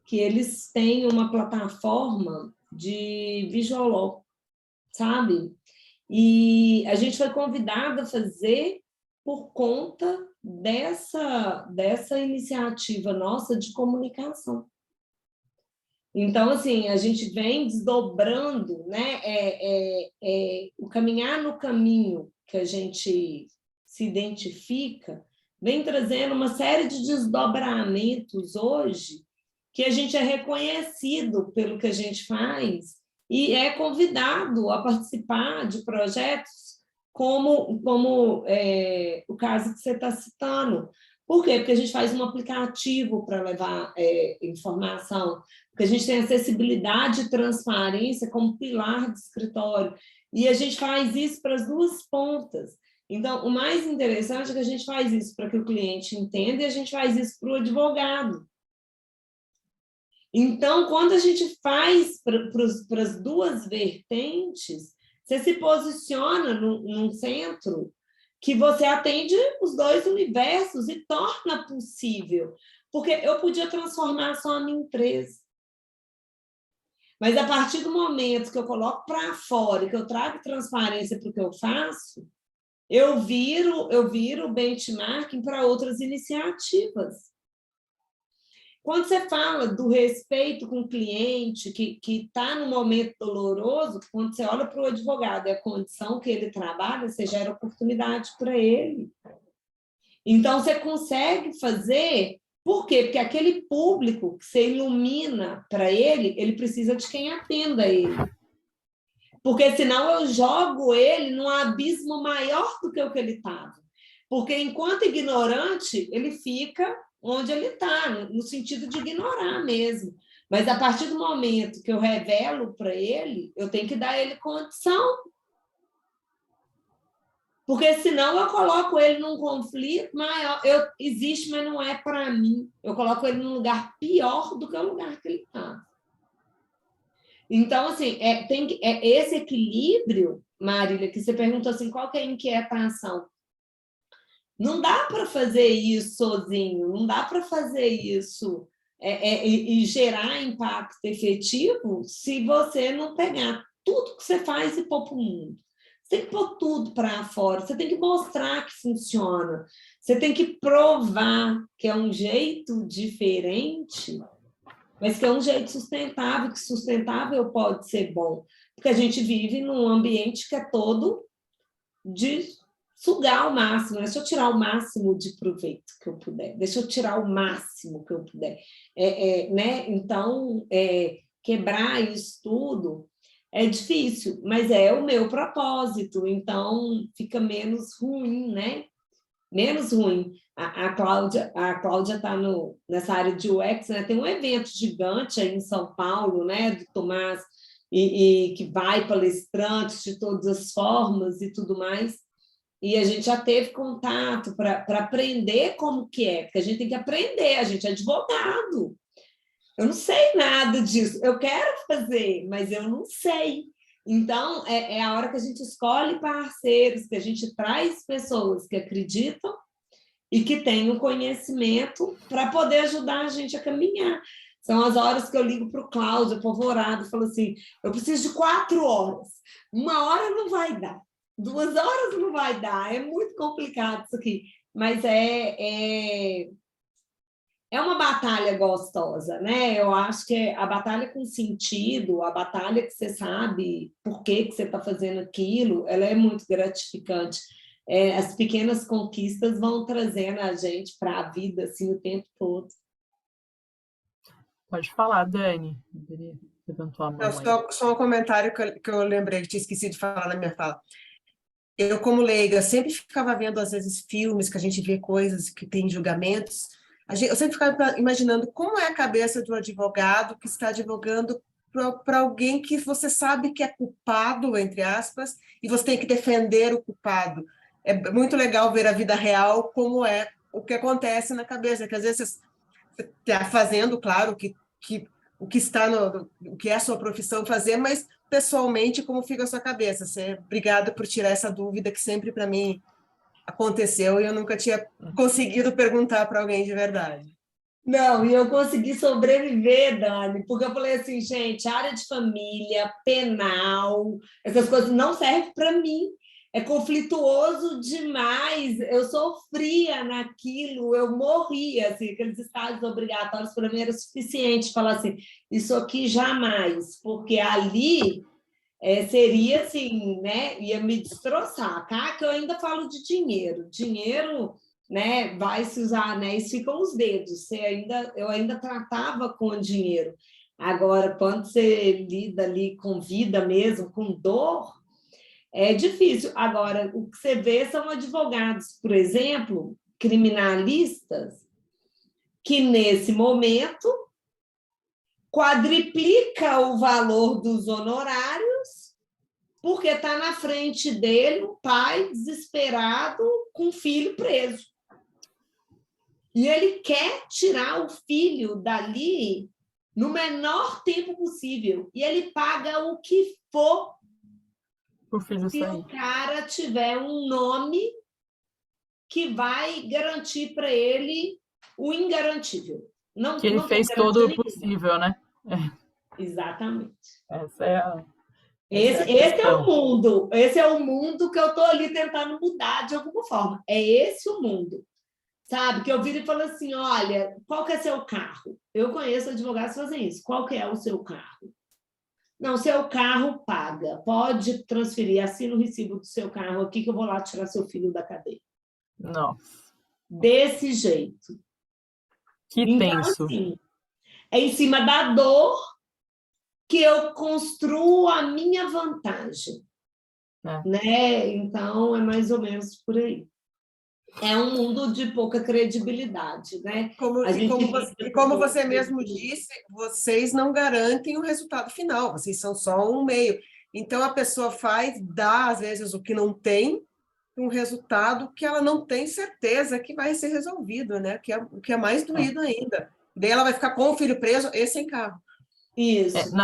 que eles têm uma plataforma de visual law, sabe? E a gente foi convidada a fazer por conta dessa iniciativa nossa de comunicação. Então, assim, a gente vem desdobrando, né, o caminhar no caminho que a gente se identifica, vem trazendo uma série de desdobramentos hoje que a gente é reconhecido pelo que a gente faz e é convidado a participar de projetos como o caso que você está citando, Por quê? Porque a gente faz um aplicativo para levar informação, porque a gente tem acessibilidade e transparência como pilar do escritório, e a gente faz isso para as duas pontas. Então, o mais interessante é que a gente faz isso para que o cliente entenda e a gente faz isso para o advogado. Então, quando a gente faz para as duas vertentes, você se posiciona num centro que você atende os dois universos e torna possível. Porque eu podia transformar só a minha empresa. Mas a partir do momento que eu coloco para fora e que eu trago transparência para o que eu faço, eu viro benchmarking para outras iniciativas. Quando você fala do respeito com o cliente, que está num momento doloroso, quando você olha para o advogado e a condição que ele trabalha, você gera oportunidade para ele. Então, você consegue fazer... Por quê? Porque aquele público que você ilumina para ele, ele precisa de quem atenda ele. Porque senão eu jogo ele num abismo maior do que o que ele estava. Porque enquanto ignorante, ele fica onde ele está, no sentido de ignorar mesmo. Mas a partir do momento que eu revelo para ele, eu tenho que dar a ele condição. Porque senão eu coloco ele num conflito maior. Existe, mas não é para mim. Eu coloco ele num lugar pior do que o lugar que ele está. Então, assim, tem esse equilíbrio, Marília, que você perguntou assim, qual que é a inquietação? Não dá para fazer isso sozinho, não dá para fazer isso e gerar impacto efetivo se você não pegar tudo que você faz e pôr para o mundo. Você tem que pôr tudo para fora, você tem que mostrar que funciona, você tem que provar que é um jeito diferente, mas que é um jeito sustentável, que sustentável pode ser bom, porque a gente vive num ambiente que é todo de sugar o máximo, deixa eu tirar o máximo de proveito que eu puder, deixa eu tirar o máximo que eu puder. Né? Então, quebrar isso tudo é difícil, mas é o meu propósito, então fica menos ruim, né? Menos ruim. A Cláudia está nessa área de UX, né? Tem um evento gigante aí em São Paulo, né? Do Tomás, e que vai palestrantes de todas as formas e tudo mais. E a gente já teve contato para aprender como que é, porque a gente tem que aprender, a gente é advogado. Eu não sei nada disso, eu quero fazer, mas eu não sei. Então, é a hora que a gente escolhe parceiros, que a gente traz pessoas que acreditam e que têm o conhecimento para poder ajudar a gente a caminhar. São as horas que eu ligo para o Cláudio, apavorado, falo assim, eu preciso de 4 horas, 1 hora não vai dar. 2 horas não vai dar, é muito complicado isso aqui, mas é uma batalha gostosa, né? Eu acho que a batalha com sentido, a batalha que você sabe por que você está fazendo aquilo, ela é muito gratificante. As pequenas conquistas vão trazendo a gente para a vida assim, o tempo todo. Pode falar, Dani. Levantou a mão aí. Só um comentário que eu lembrei, que tinha esquecido de falar na minha fala. Eu, como leiga, sempre ficava vendo, às vezes, filmes que a gente vê coisas que tem julgamentos. Eu sempre ficava imaginando como é a cabeça do advogado que está advogando para alguém que você sabe que é culpado, entre aspas, e você tem que defender o culpado. É muito legal ver a vida real como é o que acontece na cabeça, que às vezes você está fazendo, claro, o que está o que é a sua profissão fazer, mas pessoalmente como fica a sua cabeça. Obrigada por tirar essa dúvida que sempre para mim aconteceu e eu nunca tinha conseguido perguntar para alguém de verdade. Não, e eu consegui sobreviver, Dani, porque eu falei assim, gente, área de família, penal, essas coisas não servem para mim. É conflituoso demais, eu sofria naquilo, eu morria, assim, aqueles estágios obrigatórios para mim era suficiente falar assim, isso aqui jamais, porque ali seria assim, né, ia me destroçar, tá? Que eu ainda falo de dinheiro, né, vai se usar anéis, ficam os dedos, eu ainda tratava com dinheiro, agora, quando você lida ali com vida mesmo, com dor, é difícil. Agora, o que você vê são advogados, por exemplo, criminalistas que, nesse momento, quadriplica o valor dos honorários, porque está na frente dele um pai desesperado com o filho preso. E ele quer tirar o filho dali no menor tempo possível. E ele paga o que for O filho se sair. o cara tiver um nome que vai garantir para ele o ingarantível. Não, Que ele não tem fez garantia todo o nenhuma. possível, né? Exatamente. Essa é a Esse é questão. o mundo. Esse é o mundo que eu estou ali tentando mudar de alguma forma. É esse o mundo. Sabe? Que eu viro e falo assim, olha, qual que é seu carro? Eu conheço advogados que fazem isso. Qual que é o seu carro? Não, seu carro paga. Pode transferir, assina o recibo do seu carro aqui que eu vou lá tirar seu filho da cadeia. Nossa, Desse jeito. que Então, tenso. assim, é em cima da dor que eu construo a minha vantagem. Né? Então, é mais ou menos por aí. É um mundo de pouca credibilidade, né? Como você mesmo disse, vocês não garantem o resultado final, vocês são só um meio. Então, a pessoa dá, às vezes, o que não tem, um resultado que ela não tem certeza que vai ser resolvido, né? O que é mais doído ainda. Daí ela vai ficar com o filho preso e sem carro. Isso.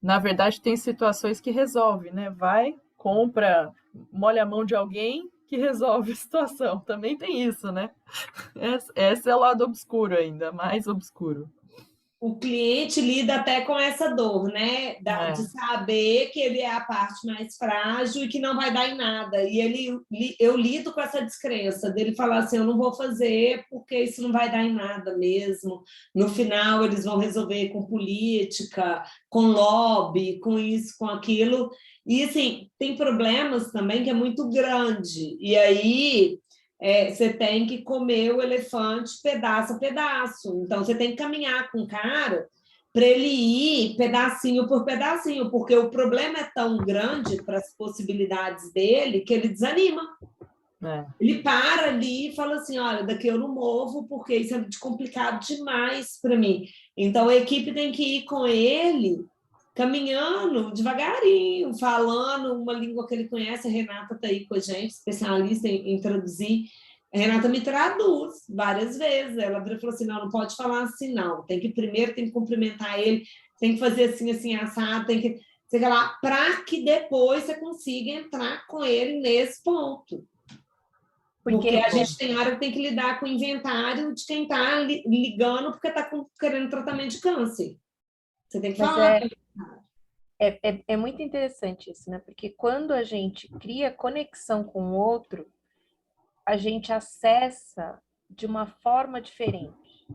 Na verdade, tem situações que resolve, né? Vai, compra, molha a mão de alguém que resolve a situação. Também tem isso, né? Esse é o lado obscuro ainda, mais obscuro. O cliente lida até com essa dor, né? De saber que ele é a parte mais frágil e que não vai dar em nada. E eu lido com essa descrença dele falar assim, eu não vou fazer porque isso não vai dar em nada mesmo. No final, eles vão resolver com política, com lobby, com isso, com aquilo. E, assim, tem problemas também que é muito grande. E aí... você tem que comer o elefante pedaço a pedaço. Então, você tem que caminhar com o cara para ele ir pedacinho por pedacinho, porque o problema é tão grande para as possibilidades dele que ele desanima. Ele para ali e fala assim, olha, daqui eu não movo porque isso é complicado demais para mim. Então, a equipe tem que ir com ele caminhando devagarinho, falando uma língua que ele conhece. A Renata está aí com a gente, especialista em traduzir. A Renata me traduz várias vezes. Ela falou assim, não pode falar assim, não. Primeiro tem que cumprimentar ele, tem que fazer assim, assim, assado, tem que... Sei lá, para que depois você consiga entrar com ele nesse ponto. Porque a gente tem hora que tem que lidar com o inventário de quem está ligando porque está querendo tratamento de câncer. Você tem que falar. É muito interessante isso, né? Porque quando a gente cria conexão com o outro, a gente acessa de uma forma diferente.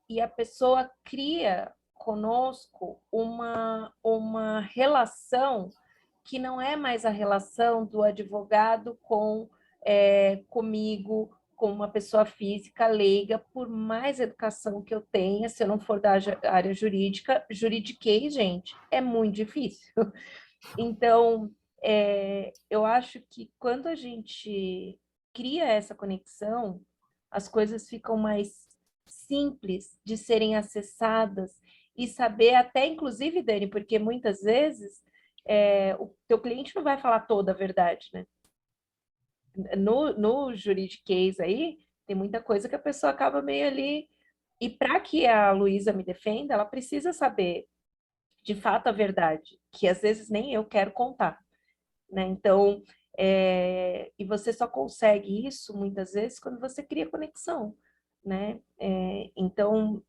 E a pessoa cria conosco uma relação que não é mais a relação do advogado comigo, com uma pessoa física leiga, por mais educação que eu tenha, se eu não for da área jurídica, juridiquês, gente, é muito difícil. Então, eu acho que quando a gente cria essa conexão, as coisas ficam mais simples de serem acessadas e saber até, inclusive, Dani, porque muitas vezes o teu cliente não vai falar toda a verdade, né? No juridiquês aí, tem muita coisa que a pessoa acaba meio ali. E para que a Luísa me defenda, ela precisa saber, de fato, a verdade, que às vezes nem eu quero contar, né? Então, e você só consegue isso, muitas vezes, quando você cria conexão, né? Então,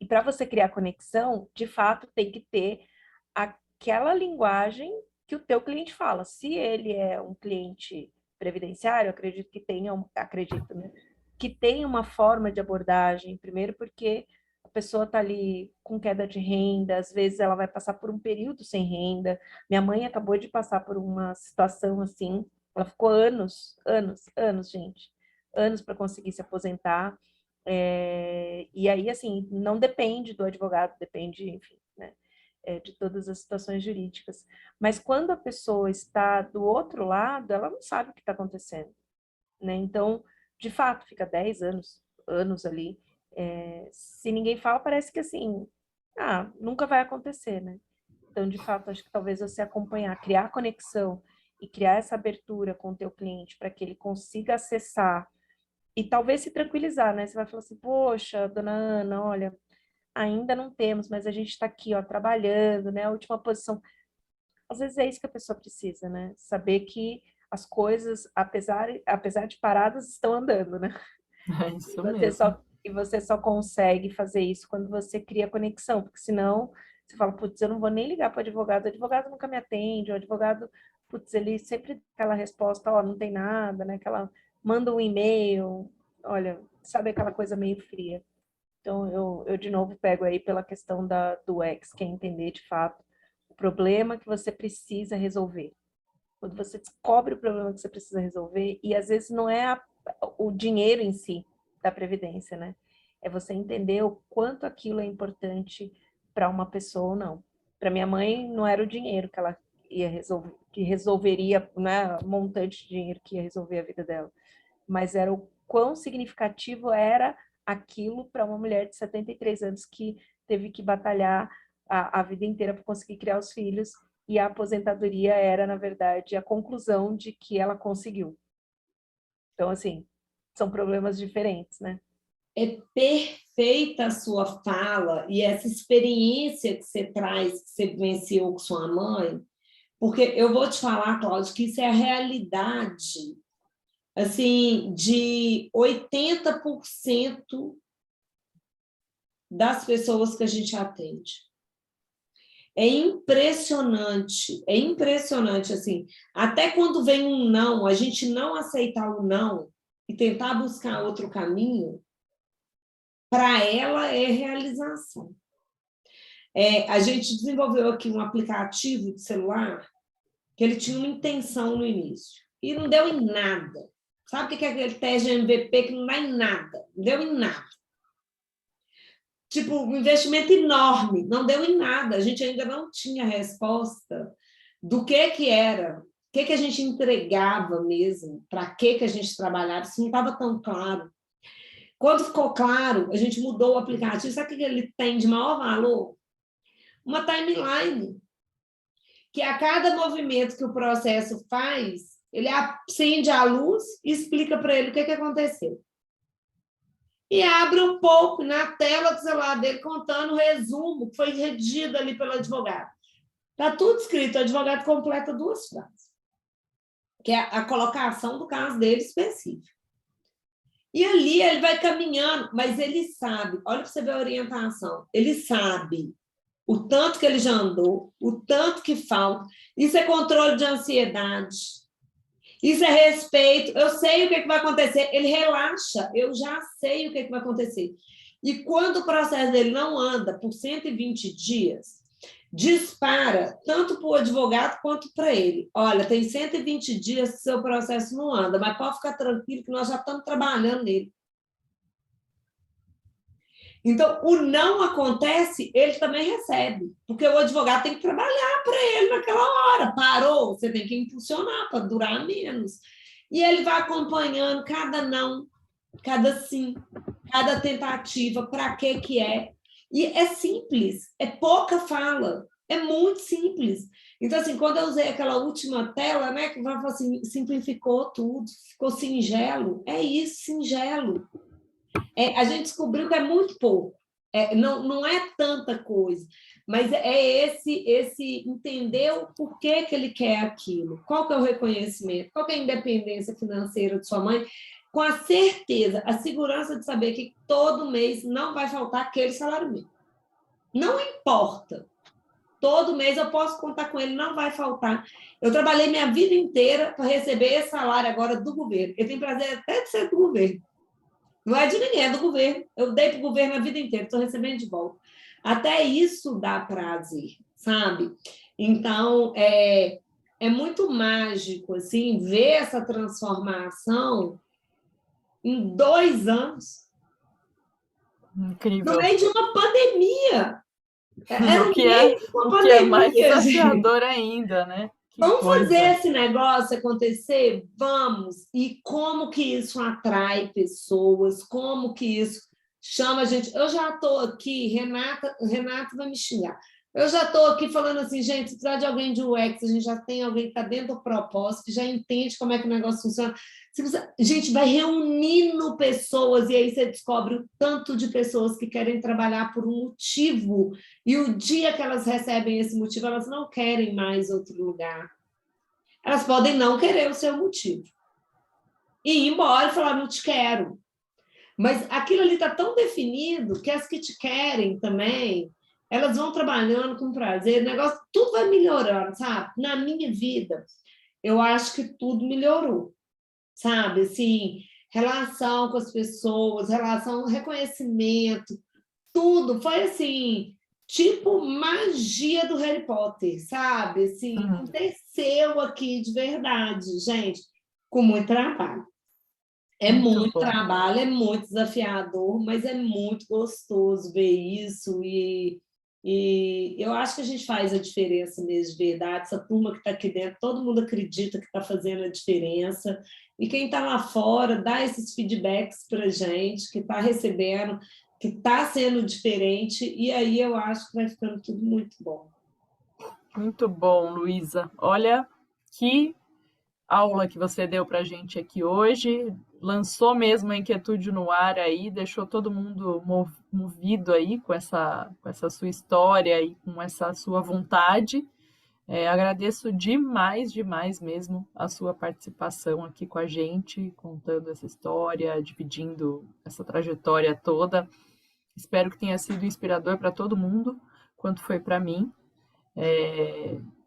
e para você criar conexão, de fato, tem que ter aquela linguagem que o teu cliente fala. Se ele é um cliente previdenciário, acredito que tenha, né? Que tenha uma forma de abordagem, primeiro porque a pessoa está ali com queda de renda, às vezes ela vai passar por um período sem renda. Minha mãe acabou de passar por uma situação assim, ela ficou anos, gente, anos para conseguir se aposentar. E aí, assim, não depende do advogado, depende, enfim, né? De todas as situações jurídicas. Mas quando a pessoa está do outro lado, ela não sabe o que está acontecendo, né? Então, de fato, fica 10 anos ali. Se ninguém fala, parece que assim, nunca vai acontecer, né? Então, de fato, acho que talvez você acompanhar, criar conexão e criar essa abertura com o teu cliente para que ele consiga acessar e talvez se tranquilizar, né? Você vai falar assim, poxa, dona Ana, olha, ainda não temos, mas a gente está aqui, ó, trabalhando, né? A última posição. Às vezes é isso que a pessoa precisa, né? Saber que as coisas, apesar de paradas, estão andando, né? É isso mesmo. E você só consegue fazer isso quando você cria conexão, porque senão você fala, putz, eu não vou nem ligar para o advogado nunca me atende, o advogado, putz, ele sempre dá aquela resposta, ó, não tem nada, né? Manda um e-mail, olha, sabe aquela coisa meio fria. Então, eu de novo pego aí pela questão do X, que é entender de fato o problema que você precisa resolver. Quando você descobre o problema que você precisa resolver, e às vezes não é o dinheiro em si da Previdência, né? É você entender o quanto aquilo é importante para uma pessoa ou não. Para minha mãe, não era o dinheiro que ela ia resolver, que resolveria, né, um montante de dinheiro que ia resolver a vida dela, mas era o quão significativo era aquilo para uma mulher de 73 anos que teve que batalhar a vida inteira para conseguir criar os filhos, e a aposentadoria era, na verdade, a conclusão de que ela conseguiu. Então, assim, são problemas diferentes, né? É perfeita a sua fala e essa experiência que você traz, que você vivenciou com sua mãe, porque eu vou te falar, Cláudia, que isso é a realidade, assim, de 80% das pessoas que a gente atende. É impressionante, assim, até quando vem um não, a gente não aceitar o não e tentar buscar outro caminho, para ela é realização. A gente desenvolveu aqui um aplicativo de celular que ele tinha uma intenção no início e não deu em nada. Sabe o que é aquele teste de MVP que não dá em nada? Não deu em nada. Tipo, um investimento enorme, não deu em nada. A gente ainda não tinha resposta do que era, o que a gente entregava mesmo, para que a gente trabalhava, isso não estava tão claro. Quando ficou claro, a gente mudou o aplicativo. Sabe o que ele tem de maior valor? Uma timeline, que a cada movimento que o processo faz, ele acende a luz e explica para ele o que aconteceu. E abre um pouco na tela do celular dele, contando o resumo que foi redigido ali pelo advogado. Está tudo escrito, o advogado completa 2 frases, que é a colocação do caso dele específico. E ali ele vai caminhando, mas ele sabe, olha para você ver a orientação, ele sabe o tanto que ele já andou, o tanto que falta. Isso é controle de ansiedade, isso é respeito, eu sei o que vai acontecer, ele relaxa, eu já sei o que vai acontecer. E quando o processo dele não anda por 120 dias, dispara tanto para o advogado quanto para ele. Olha, tem 120 dias que seu processo não anda, mas pode ficar tranquilo que nós já estamos trabalhando nele. Então, o não acontece, ele também recebe, porque o advogado tem que trabalhar para ele naquela hora. Parou, você tem que impulsionar para durar menos. E ele vai acompanhando cada não, cada sim, cada tentativa, para que é. E é simples, é pouca fala, é muito simples. Então, assim, quando eu usei aquela última tela, né, que vai falar assim, simplificou tudo, ficou singelo, é isso, singelo. A gente descobriu que é muito pouco, não é tanta coisa, mas é esse entender o porquê que ele quer aquilo, qual que é o reconhecimento, qual que é a independência financeira de sua mãe, com a certeza, a segurança de saber que todo mês não vai faltar aquele salário mínimo. Não importa. Todo mês eu posso contar com ele, não vai faltar. Eu trabalhei minha vida inteira para receber esse salário agora do governo. Eu tenho prazer até de ser do governo. Não é de ninguém, é do governo. Eu dei para o governo a vida inteira, estou recebendo de volta. Até isso dá prazer, sabe? Então, é muito mágico assim, ver essa transformação em 2 anos. Incrível. No meio de uma pandemia. O que é mais desafiador ainda, né? Vamos fazer esse negócio acontecer? Vamos! E como que isso atrai pessoas? Como que isso chama a gente? Eu já estou aqui, Renata vai me xingar. Eu já estou aqui falando assim, gente, se precisar de alguém de UX, a gente já tem alguém que está dentro do propósito, que já entende como é que o negócio funciona. Gente, vai reunindo pessoas e aí você descobre o tanto de pessoas que querem trabalhar por um motivo e o dia que elas recebem esse motivo, elas não querem mais outro lugar. Elas podem não querer o seu motivo e ir embora e falar, não te quero. Mas aquilo ali está tão definido que as que te querem também, elas vão trabalhando com prazer, o negócio, tudo vai melhorando, sabe? Na minha vida, eu acho que tudo melhorou, sabe? Assim, relação com as pessoas, relação, reconhecimento, tudo foi assim, tipo magia do Harry Potter, sabe? Assim, aconteceu aqui de verdade, gente, com muito trabalho. É muito trabalho, é muito desafiador, mas é muito gostoso ver isso e eu acho que a gente faz a diferença mesmo, de verdade. Essa turma que está aqui dentro, todo mundo acredita que está fazendo a diferença. E quem está lá fora, dá esses feedbacks para a gente, que está recebendo, que está sendo diferente, e aí eu acho que vai ficando tudo muito bom. Muito bom, Luísa. Olha que aula que você deu para a gente aqui hoje, lançou mesmo a inquietude no ar aí, deixou todo mundo movido aí com essa sua história e com essa sua vontade. Agradeço demais, demais mesmo a sua participação aqui com a gente, contando essa história, dividindo essa trajetória toda. Espero que tenha sido inspirador para todo mundo, quanto foi para mim.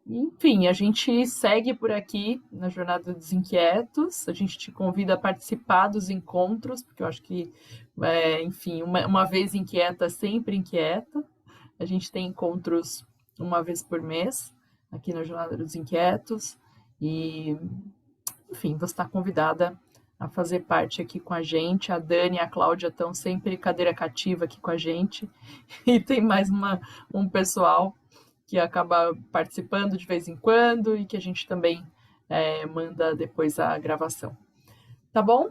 Enfim, a gente segue por aqui na Jornada dos Inquietos, a gente te convida a participar dos encontros, porque eu acho que, enfim, uma vez inquieta, sempre inquieta. A gente tem encontros uma vez por mês, aqui na Jornada dos Inquietos, e, enfim, você está convidada a fazer parte aqui com a gente. A Dani e a Cláudia estão sempre cadeira cativa aqui com a gente, e tem mais um pessoal que acaba participando de vez em quando e que a gente também manda depois a gravação. Tá bom?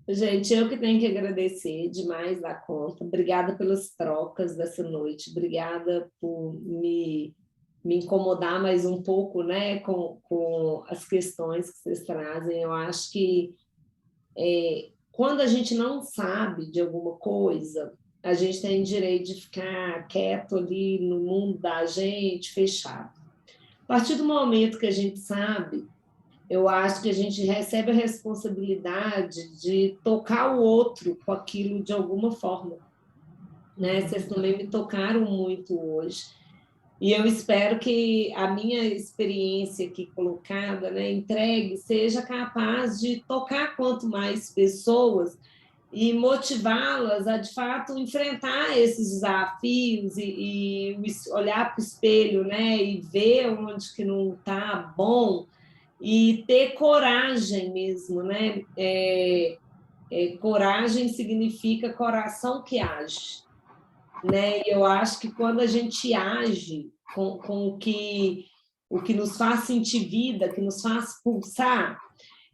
Gente, eu que tenho que agradecer demais da conta. Obrigada pelas trocas dessa noite. Obrigada por me incomodar mais um pouco, né, com as questões que vocês trazem. Eu acho que quando a gente não sabe de alguma coisa, a gente tem direito de ficar quieto ali no mundo da gente, fechado. A partir do momento que a gente sabe, eu acho que a gente recebe a responsabilidade de tocar o outro com aquilo de alguma forma, né? Vocês também me tocaram muito hoje. E eu espero que a minha experiência aqui colocada, né, entregue, seja capaz de tocar quanto mais pessoas e motivá-las a, de fato, enfrentar esses desafios e olhar para o espelho, né, e ver onde que não está bom e ter coragem mesmo, né? Coragem significa coração que age, né? E eu acho que quando a gente age com o que nos faz sentir vida, que nos faz pulsar,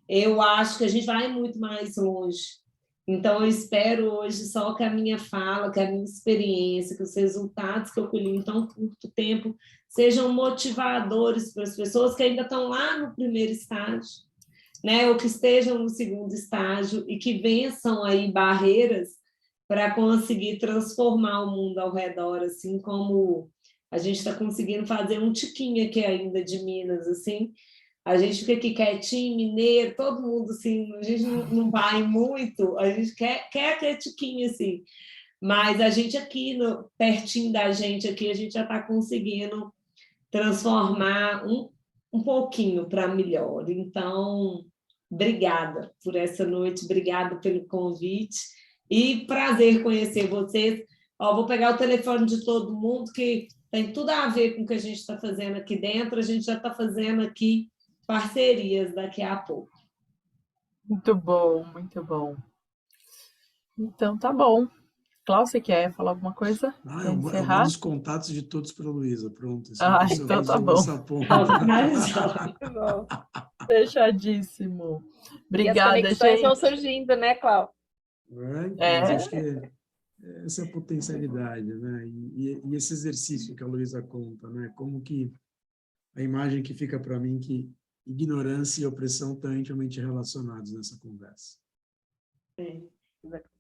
eu acho que a gente vai muito mais longe. Então, eu espero hoje só que a minha fala, que a minha experiência, que os resultados que eu colhi em tão curto tempo sejam motivadores para as pessoas que ainda estão lá no primeiro estágio, né? Ou que estejam no segundo estágio e que vençam aí barreiras para conseguir transformar o mundo ao redor, assim como a gente está conseguindo fazer um tiquinho aqui ainda de Minas, assim. A gente fica aqui quietinho, mineiro, todo mundo assim, a gente não vai muito, a gente quer aquele tiquinho assim, mas a gente aqui, pertinho da gente aqui, a gente já está conseguindo transformar um pouquinho para melhor. Então, obrigada por essa noite, obrigada pelo convite e prazer conhecer vocês. Vou pegar o telefone de todo mundo, que tem tudo a ver com o que a gente está fazendo aqui dentro, a gente já está fazendo aqui parcerias daqui a pouco. Muito bom, muito bom. Então, tá bom. Cláudio, você quer falar alguma coisa para Eu encerrar? mando os contatos de todos para a Luísa, pronto. Então tá bom. Muito bom. Fechadíssimo. E as Obrigada, conexões vão gente. surgindo, né, Cláudio? Mas acho que essa é a potencialidade, né? E esse exercício que a Luísa conta, né? Como que a imagem que fica para mim que ignorância e opressão estão intimamente relacionados nessa conversa.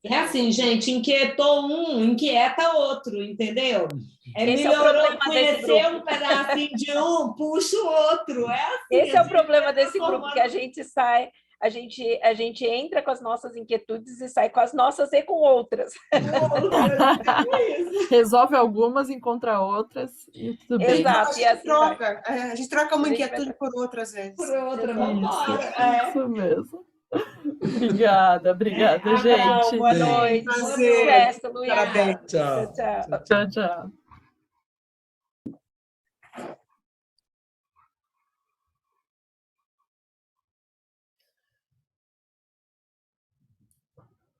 É assim, gente, inquietou um, inquieta outro, entendeu? Esse Melhorou, é o problema desse conhecer grupo. um pedacinho de um, puxa o outro. É assim, Esse é o assim, problema vai desse grupo, que a gente sai, a gente entra com as nossas inquietudes e sai com as nossas e com outras. Resolve algumas, encontra outras e tudo bem. Exato. A gente troca, a gente troca uma inquietude por outra, às vezes. Por outra, Isso, vambora. isso mesmo. Obrigada, Abraço, gente. Boa noite. Prazer. Sucesso, Luísa. Parabéns. Tchau. Tchau. Tchau, tchau.